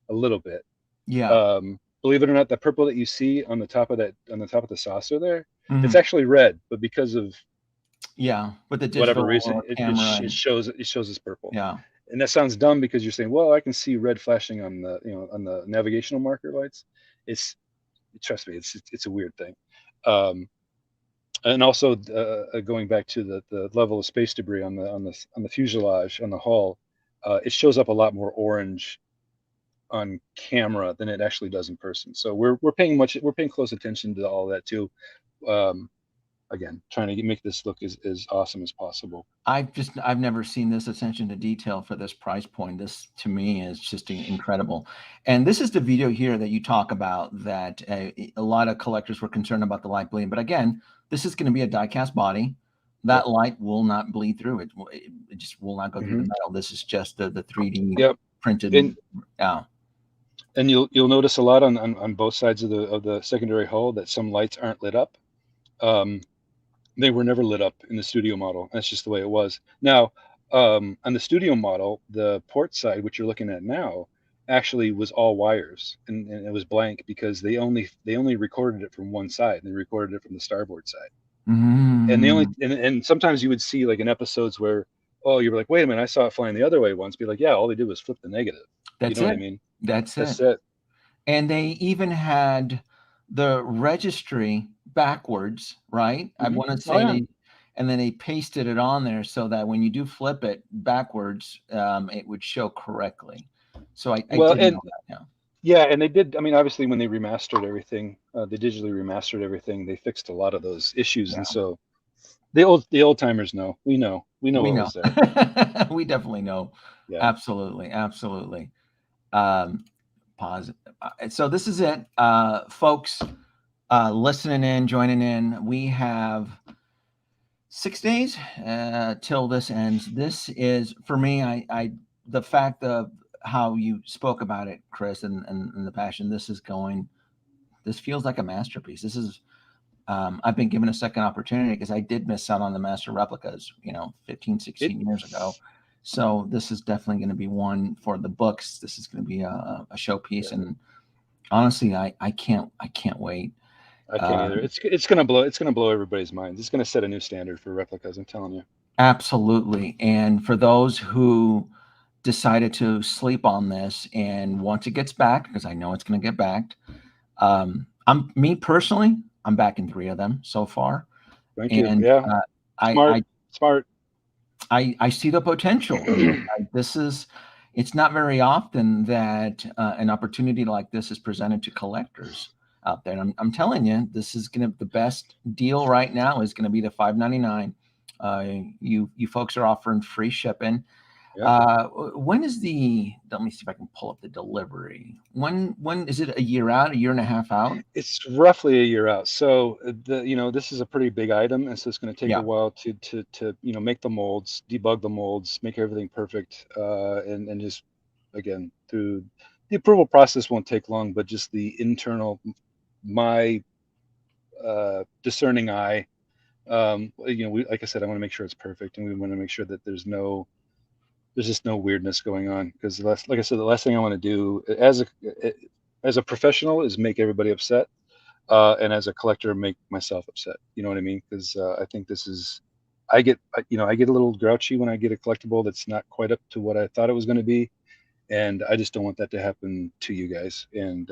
a little bit. Yeah. Believe it or not, the purple that you see on the top of the saucer there, it's Mhm. actually red, but because of Yeah. With the whatever digital reason, camera and it shows as purple. yeah. And that sounds dumb because you're saying, well, I can see red flashing on the navigational marker lights. It's Trust me, it's a weird thing. And also going back to the level of space debris on the fuselage on the hull, it shows up a lot more orange on camera than it actually does in person. So we're paying close attention to all that too. Um, Again, trying to make this look as awesome as possible. I've never seen this attention to detail for this price point. This to me is just incredible. And this is the video here that you talk about that a lot of collectors were concerned about the light bleeding. But again, this is going to be a die-cast body. Yep. That light will not bleed through it. It just will not go through the metal. This is just the 3D Yep. printed. And you'll notice a lot on both sides of the secondary hull that some lights aren't lit up. They were never lit up in the studio model. That's just the way it was. Now, on the studio model, the port side, which you're looking at now, actually was all wires, and it was blank because they only recorded it from one side. They recorded it from the starboard side. And the only and sometimes you would see like in episodes where, oh, you were like, wait a minute, I saw it flying the other way once. Be like, yeah, all they did was flip the negative. You That's know what I it. mean? That's That's it. it. And they even had the registry backwards, right? I want to say they, and then they pasted it on there so that when you do flip it backwards, it would show correctly. So I didn't know that. Yeah. Yeah, and they did. I mean, obviously, when they remastered everything, they digitally remastered everything. They fixed a lot of those issues, Yeah. and so the old timers know. We know We what know. was there. We definitely know. Yeah. Absolutely. Absolutely. Positive. So this is it, folks. Listening in, joining in. We have 6 days till this ends. This is for me. I the fact of how you spoke about it, Chris, and the passion. This feels like a masterpiece. This is. I've been given a second opportunity because I did miss out on the master replicas, 15, 16 years ago. So this is definitely going to be one for the books. This is going to be a showpiece, and honestly, I can't wait. I can't either. It's gonna blow everybody's minds. It's gonna set a new standard for replicas. I'm telling you. Absolutely. And for those who decided to sleep on this and once it gets back, because I know it's going to get backed, I'm me personally, I'm backing 3 of them so far. Thank you. And Yeah. Smart. I see the potential. It's not very often that an opportunity like this is presented to collectors out there. And I'm telling you, this is the best deal right now is going to be the $5.99. You folks are offering free shipping. Yeah. When is let me see if I can pull up the delivery. When is it? A year out, a year and a half out? It's roughly a year out. So this is a pretty big item, and so it's going to take a while to make the molds, debug the molds, make everything perfect, and just again through the approval process won't take long, but just the internal, my discerning eye, like I said, I want to make sure it's perfect, and we want to make sure that there's just no weirdness going on, because like I said, the last thing I want to do as a professional is make everybody upset, and as a collector make myself upset. You know what I mean? Because I think I get a little grouchy when I get a collectible that's not quite up to what I thought it was going to be, and I just don't want that to happen to you guys. And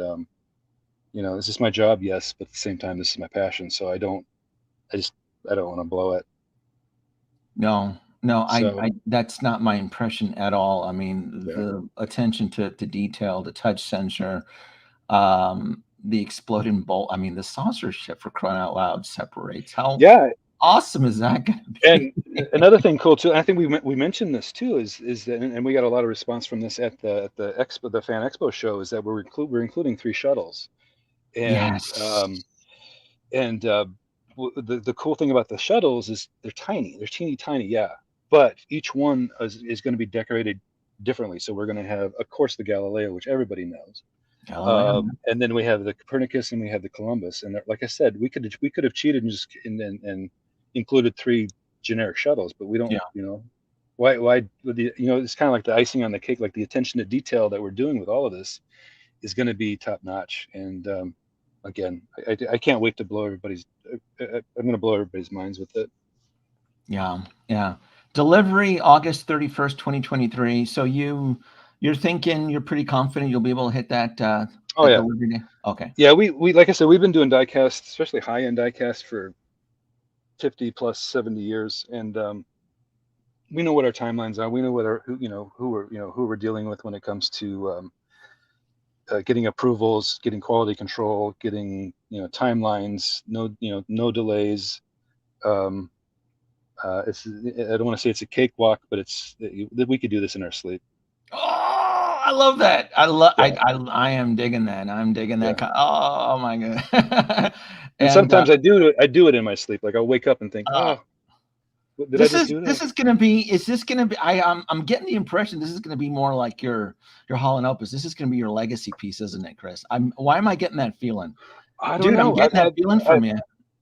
Is this my job? Yes, but at the same time, this is my passion. So I don't want to blow it. No, So that's not my impression at all. I mean, yeah, the attention to detail, the touch sensor, the exploding bolt. I mean, the saucer ship, for crying out loud, separates. How yeah. awesome is that going to And be? another thing cool too, I think we mentioned this too, is that, and we got a lot of response from this at the fan expo show, is that we're including 3 shuttles, and Yes. and the cool thing about the shuttles is they're tiny, they're teeny tiny, yeah, but each one is going to be decorated differently. So we're going to have, of course, the Galileo, which everybody knows, Galileo. and then we have the Copernicus and we have the Columbus. And like I said, we could have cheated and just and included 3 generic shuttles, but we don't. Yeah. Why with the, it's kind of like the icing on the cake, like the attention to detail that we're doing with all of this is going to be top notch. And again, I can't wait to blow everybody's. I'm going to blow everybody's minds with it. Yeah. Yeah. Delivery August 31st, 2023. So you're thinking, you're pretty confident you'll be able to hit that Oh that yeah, delivery day? Okay. yeah. We like I said, we've been doing diecast, especially high end diecast, for 50 plus 70 years, and we know what our timelines are. We know what who we're dealing with when it comes to getting approvals, getting quality control, getting timelines, no delays. Um, I don't want to say it's a cakewalk, but we could do this in our sleep. Oh, I love that. Yeah, I am digging that. I'm digging yeah. that. Oh my god. And And sometimes I do it in my sleep. Like I'll wake up and think, uh, oh, did I just do this that? is gonna be. Is this gonna be? I'm getting the impression this is gonna be more like your Hall and Opus. This is gonna be your legacy piece, isn't it, Chris? Why am I getting that feeling, I don't dude? I'm know. I've getting that had feeling from you.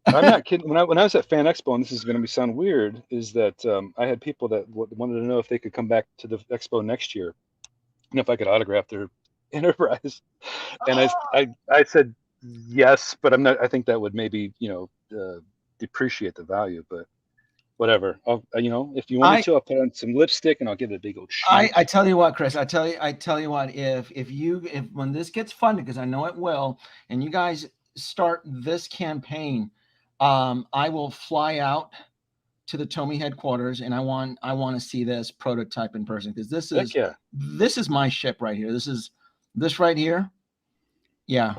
I'm not kidding. When I was at Fan Expo, and this is going to be sound weird, is that I had people that wanted to know if they could come back to the expo next year and if I could autograph their Enterprise. And I said yes, but I'm not. I think that would maybe depreciate the value. But whatever. If you want me I to, I'll put on some lipstick and I'll give it a big old I schmooch. tell you what, Chris. I tell you what. If when this gets funded, because I know it will, and you guys start this campaign, I will fly out to the Tomy headquarters, and I want to see this prototype in person, because Heck yeah. this is my ship right here. This right here. Yeah,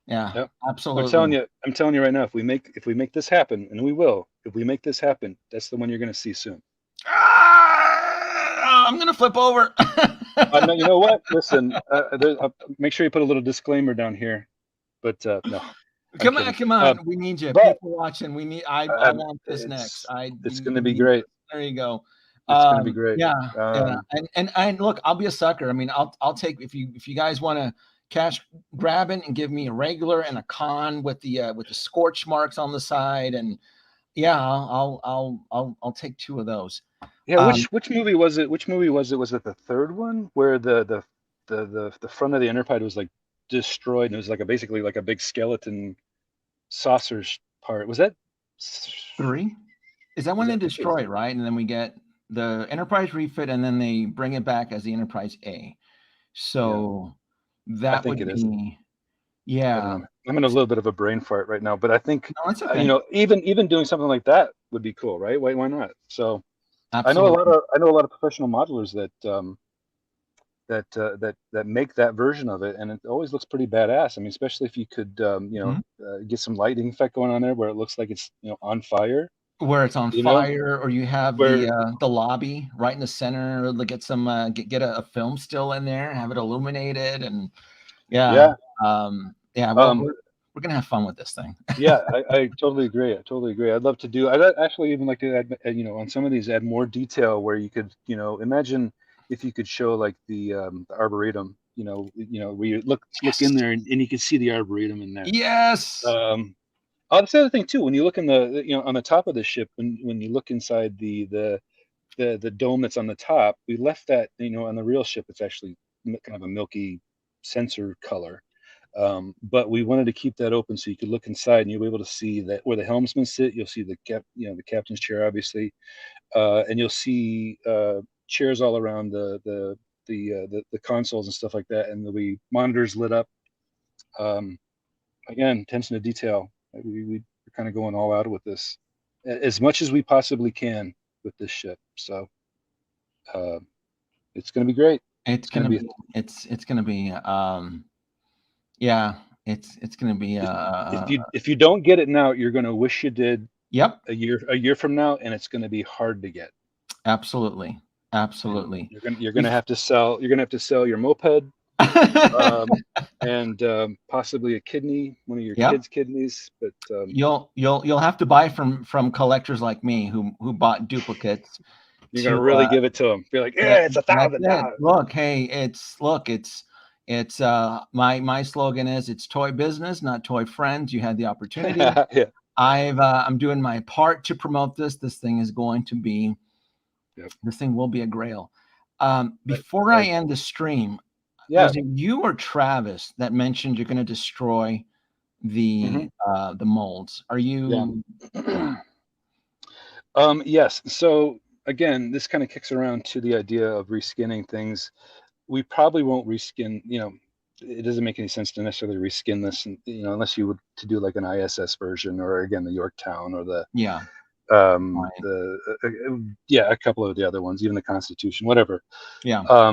yeah, Yep. absolutely. I'm telling you right now, if we make this happen, and we will, if we make this happen, that's the one you're going to see soon. I'm gonna flip over. No, you know what? Listen, make sure you put a little disclaimer down here. But no, I'm Come on, kidding. come on. We need you. But People watching. We need. I uh, want this next. it's We it's going to we be need. great. There you go. It's going to be great. Yeah, yeah. And look, I'll be a sucker. I mean, I'll take, if you guys want to cash grab it and give me a regular and a con with the scorch marks on the side, and yeah, I'll take 2 of those. Yeah. Um, Which movie was it? Which movie was it? Was it the third one where the front of the Enterprise was like destroyed and it was like basically like a big skeleton saucer part? Was that? 3 is that when they I think it was. destroy it, right? And then we get the Enterprise refit, and then they bring it back as the Enterprise A. Yeah, So I that think would it is. be, I don't yeah. know. I'm in a little bit of a brain fart right now, but I think No, it's okay. even doing something like that would be cool, right? Why not? So Absolutely. I know a lot of professional modelers that make that version of it, and it always looks pretty badass. I mean, especially if you could Mhm. get some lighting effect going on there where it looks like it's on fire. Where it's on You know, fire, or you have where the lobby right in the center. Look at some get a film still in there, have it illuminated, and yeah, yeah. yeah. Um, We're gonna have fun with this thing. yeah, I totally agree. I totally agree. I'd love to do. I'd actually even like to add, on some of these, add more detail where you could, imagine if you could show like the arboretum, where you look in Yes. there and you can see the arboretum in there. Yes. Oh, that's the other thing too. When you look in on the top of the ship, when you look inside the dome that's on the top, we left that, on the real ship. It's actually kind of a milky sensor color. But we wanted to keep that open so you could look inside and you'll be able to see that where the helmsmen sit. You'll see the captain's chair, obviously, and you'll see chairs all around the consoles and stuff like that, and there'll be monitors lit up. Um, again, attention to detail. We're kind of going all out with this, as much as we possibly can with this ship. So uh, it's going to be great. It's It's going gonna to be. be it's gonna be yeah, it's gonna be If you don't get it now, you're going to wish you did yep, a year from now, and it's going to be hard to get. absolutely. And Absolutely. you're going to have to sell. You're going to have to sell your moped, and possibly a kidney, one of your Yep. kids' kidneys. But You'll have to buy from collectors like me who bought duplicates you're going to to really give it to them. Be like, that, yeah, it's that's it. $1,000. Look, hey, it's my slogan is it's toy business, not toy friends. You had the opportunity. Yeah. I'm doing my part to promote this. This thing is going to be Yep. this thing will be a grail. Before I end the stream, Yeah. was it you or Travis that mentioned you're going to destroy the molds? Are you? Yeah. Yes. So again, this kind of kicks around to the idea of reskinning things. We probably won't reskin. It doesn't make any sense to necessarily reskin this, unless you would to do like an ISS version, or again the Yorktown, or the Yeah. a couple of the other ones, even the Constitution, whatever. Yeah.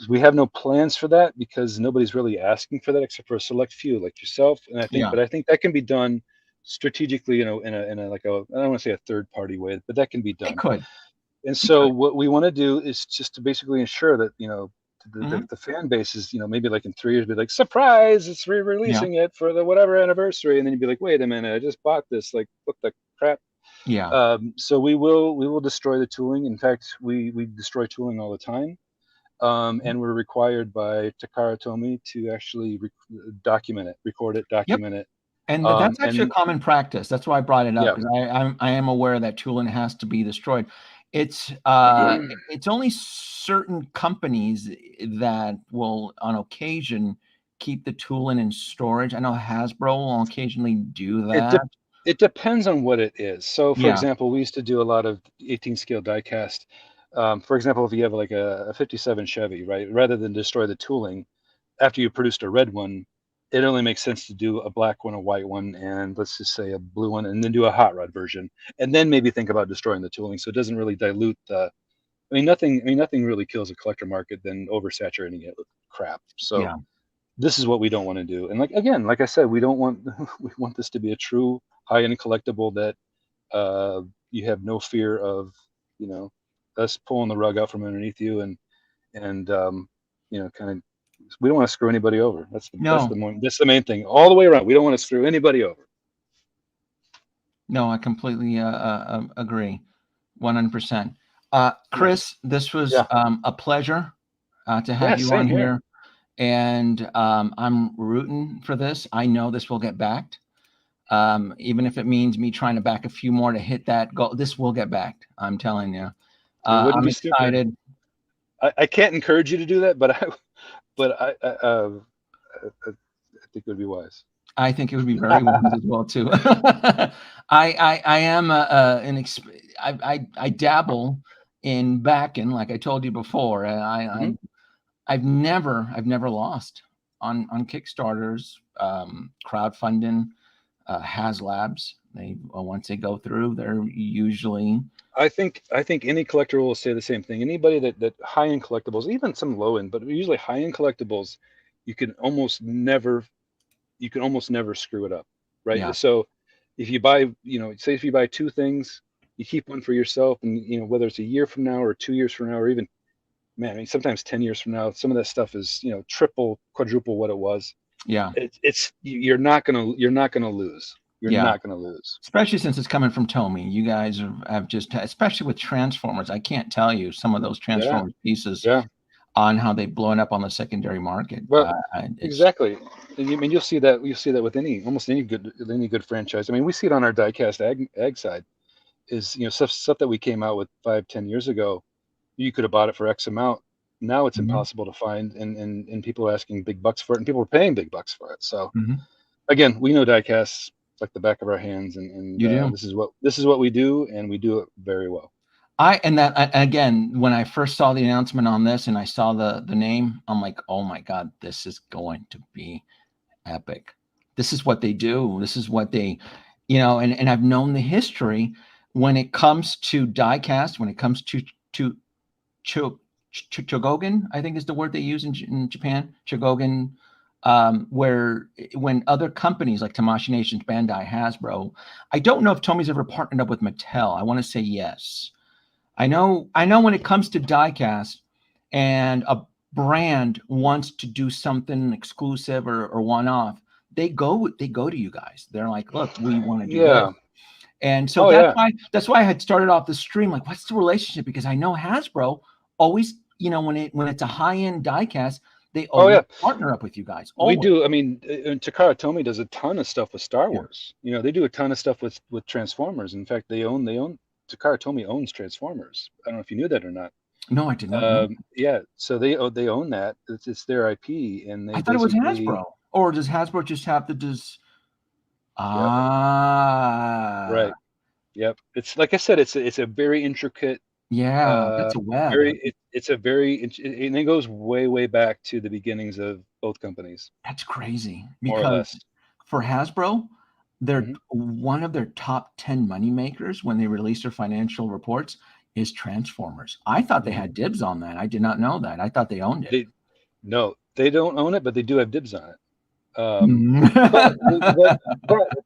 We have no plans for that because nobody's really asking for that except for a select few like yourself. And I think that can be done strategically, in a like I don't want to say a third party way, but that can be It done. could. And so what we want to do is just to basically ensure that, Mhm. the fan base is, maybe like in 3 years, be like, surprise, it's Yeah. re-releasing it for the whatever anniversary. And then you'd be like, wait a minute, I just bought this. Like, what the crap? Yeah. So we will destroy the tooling. In fact, we destroy tooling all the time. And we're required by Takara Tomy to actually document it, record it, Yep. document it. And that's actually a And common practice. That's why I brought it up, yeah, because I am aware that tooling has to be destroyed. It's only certain companies that will, on occasion, keep the tooling in storage. I know Hasbro will occasionally do that. it depends on what it is. So, for Yeah. example, we used to do a lot of 18 scale die cast. For example, if you have like a 57 Chevy, right, rather than destroy the tooling after you produced a red one, it only makes sense to do a black one, a white one, and let's just say a blue one, and then do a hot rod version, and then maybe think about destroying the tooling. So it doesn't really dilute the. Nothing really kills a collector market than oversaturating it with crap. So Yeah. this is what we don't want to do. And like I said, we don't want we want this to be a true high-end collectible that you have no fear of, us pulling the rug out from underneath you, and kind of, we don't want to screw anybody over. That's No. the main thing all the way around. We don't want to screw anybody over. No, I completely agree, 100%. Chris, this was Yeah. a pleasure to Yeah, have you same on here. here, and I'm rooting for this. I know this will get backed, even if it means me trying to back a few more to hit that goal. This will get backed. I'm telling you. It wouldn't I'm be stupid. excited. I can't encourage you to do that, but I think it would be wise. I think it would be very wise as well too. I am I dabble in backing, like I told you before. Mhm. I've never lost on Kickstarters, crowdfunding, HasLabs. They once they go through, they're usually I think any collector will say the same thing. Anybody that high end collectibles, even some low end, but usually high end collectibles, you can almost never screw it up, right? yeah So if you buy, say if you buy two things, you keep one for yourself, and whether it's a year from now or 2 years from now, or even, man, I mean, sometimes 10 years from now, some of that stuff is, triple, quadruple what it was. yeah You're not gonna lose. You're yeah. not gonna lose. Especially since it's coming from Tomy. You guys have just, especially with Transformers, I can't tell you some of those Yeah, Transformers pieces yeah. on how they've blown up on the secondary market. Well, It's exactly. And you'll see that with almost any good franchise. I mean, we see it on our diecast ag side. Is, stuff that we came out with 5-10 years ago. You could have bought it for X amount. Now it's Mhm. impossible to find, and people are asking big bucks for it, and people are paying big bucks for it. So Mhm. again, we know diecasts like the back of our hands, and You do. this is what we do, and we do it very well. Again, when I first saw the announcement on this and I saw the name, I'm like, oh my God, this is going to be epic. this is what they do. This is what they, and I've known the history when it comes to diecast, when it comes to chogogan, I think is the word they use in Japan, chogogan, where when other companies like Tamashii Nations, Bandai, Hasbro, I don't know if Tomy's ever partnered up with Mattel. I want to say yes. I know when it comes to diecast and a brand wants to do something exclusive or one-off, they go to you guys. They're like, look, we want to do this. And so that's why I had started off the stream like, what's the relationship? Because I know Hasbro always, when it's a high-end diecast, they always partner up with you guys. Always. We do. I mean, Takara Tomy does a ton of stuff with Star Wars. They do a ton of stuff with Transformers. In fact, they own Takara Tomy owns Transformers. I don't know if you knew that or not. No, I did not know. Yeah, so they own that. It's their IP, and I thought it was Hasbro. Or does Hasbro just have to just? Right. Yep. It's like I said. It's a very intricate. Yeah, that's a web. It's a very, and it goes way back to the beginnings of both companies. That's crazy because for Hasbro, they're one of their top 10 money makers when they release their financial reports is Transformers. I thought they had dibs on that. I did not know that. I thought they owned it. No, they don't own it, but they do have dibs on it. But at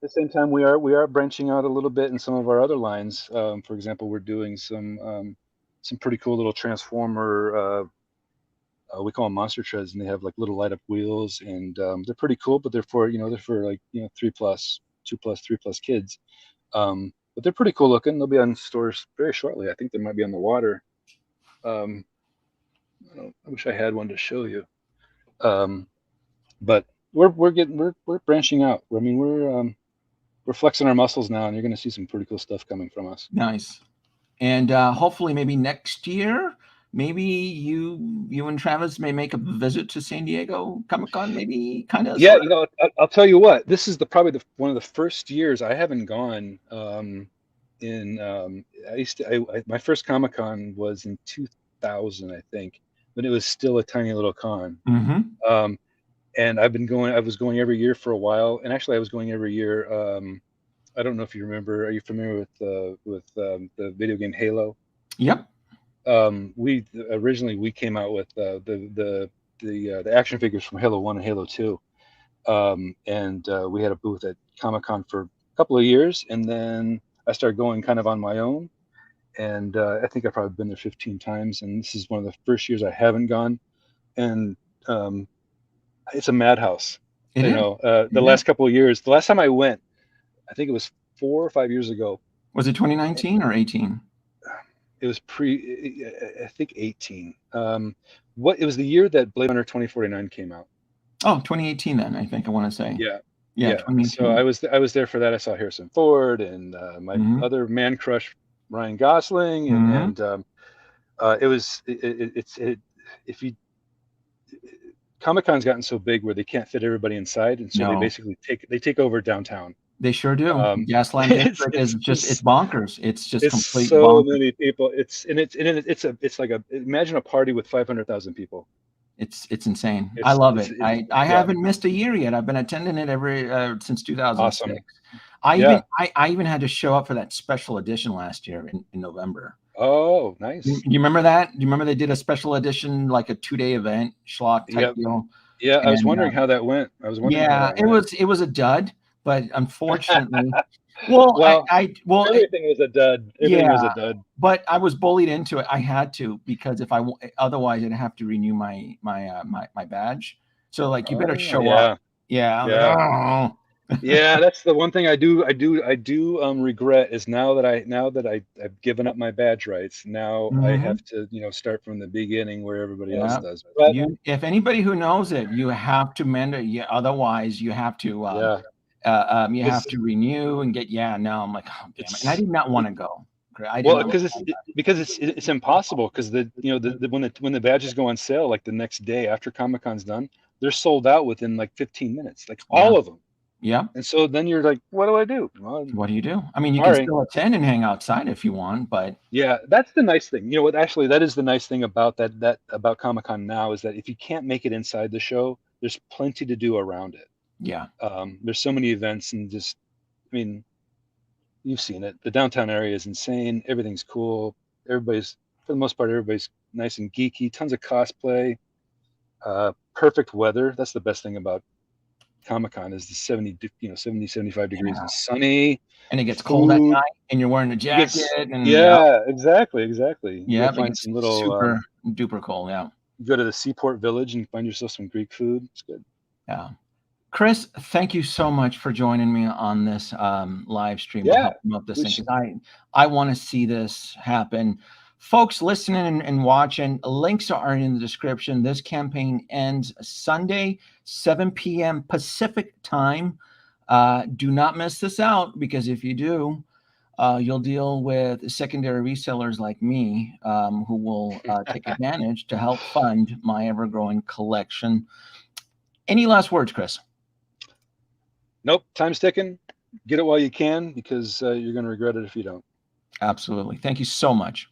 the same time, we are branching out a little bit in some of our other lines. For example, we're doing some pretty cool little Transformer. We call them monster treads, and they have like little light up wheels, and they're pretty cool. But they're for like 3+, 2+, 3+ kids. But they're pretty cool looking. They'll be on stores very shortly. I think they might be on the water. I wish I had one to show you. But we're branching out. I mean, we're flexing our muscles now, and you're going to see some pretty cool stuff coming from us. Nice. And hopefully maybe next year, maybe you and Travis may make a visit to San Diego Comic-Con, maybe kind of. Yeah, I'll tell you what, this is probably one of the first years I haven't gone. My first Comic-Con was in 2000, I think, but it was still a tiny little con. Mm-hmm. And I was going every year for a while, and actually I was going every year. I don't know if you remember. Are you familiar with the video game Halo? Yep. We originally came out with the action figures from Halo 1 and Halo 2, and we had a booth at Comic-Con for a couple of years, and then I started going kind of on my own, and I think I've probably been there 15 times, and this is one of the first years I haven't gone, and it's a madhouse. The last couple of years, the last time I went, I think it was 4 or 5 years ago. Was it 2019 or 18? It was I think 18. It was the year that Blade Runner 2049 came out. Oh, 2018 then, I think I want to say. Yeah. So I was there for that. I saw Harrison Ford and my other man crush, Ryan Gosling, and Comic-Con's gotten so big where they can't fit everybody inside, and so they basically take over downtown. They sure do. Gaslamp District is it's bonkers. It's just complete so bonkers. Many people. It's like imagine a party with 500,000 people. It's insane. I love it. I haven't missed a year yet. I've been attending it since 2006. Awesome. I even had to show up for that special edition last year in November. Oh, nice. You remember that? Do you remember they did a special edition, like a 2-day event, schlock type deal? Yeah, I was wondering how that went. It was a dud, but unfortunately, everything was a dud. Everything was a dud. But I was bullied into it. I had to, because otherwise I'd have to renew my badge. So like, you better show up. Yeah. Yeah, that's the one thing I do regret is now that I've given up my badge rights. Now I have to start from the beginning where everybody else does. But if anybody who knows it, you have to mend it. Yeah, otherwise you have to you have to renew and get. I'm like, oh, damn it. And I did not want to go. Because it's impossible, because when the badges go on sale, like the next day after Comic-Con's done, they're sold out within like 15 minutes, like all of them. Yeah. And so then you're like, what do I do? Well, what do you do? I mean, you can still attend and hang outside if you want, but yeah, that's the nice thing. You know what? Actually, that is the nice thing about about Comic-Con now, is that if you can't make it inside the show, there's plenty to do around it. Yeah. There's so many events, and just, I mean, you've seen it. The downtown area is insane. Everything's cool. Everybody's, for the most part, everybody's nice and geeky. Tons of cosplay. Perfect weather. That's the best thing about Comic-Con is the 70, 75 degrees and sunny. And it gets cold at Food. night, and you're wearing a It jacket. gets, And yeah, exactly. You yeah, gotta it find gets some little super duper cold. Yeah. go to the Seaport Village and find yourself some Greek food. It's good. Yeah. Chris, thank you so much for joining me on this live stream to Yeah, help promote this thing, because I want to see this happen. Folks listening and watching, links are in the description. This campaign ends Sunday, 7 p.m. Pacific time. Do not miss this out, because if you do, you'll deal with secondary resellers like me, who will take advantage to help fund my ever-growing collection. Any last words, Chris? Nope, time's ticking. Get it while you can, because you're going to regret it if you don't. Absolutely. Thank you so much.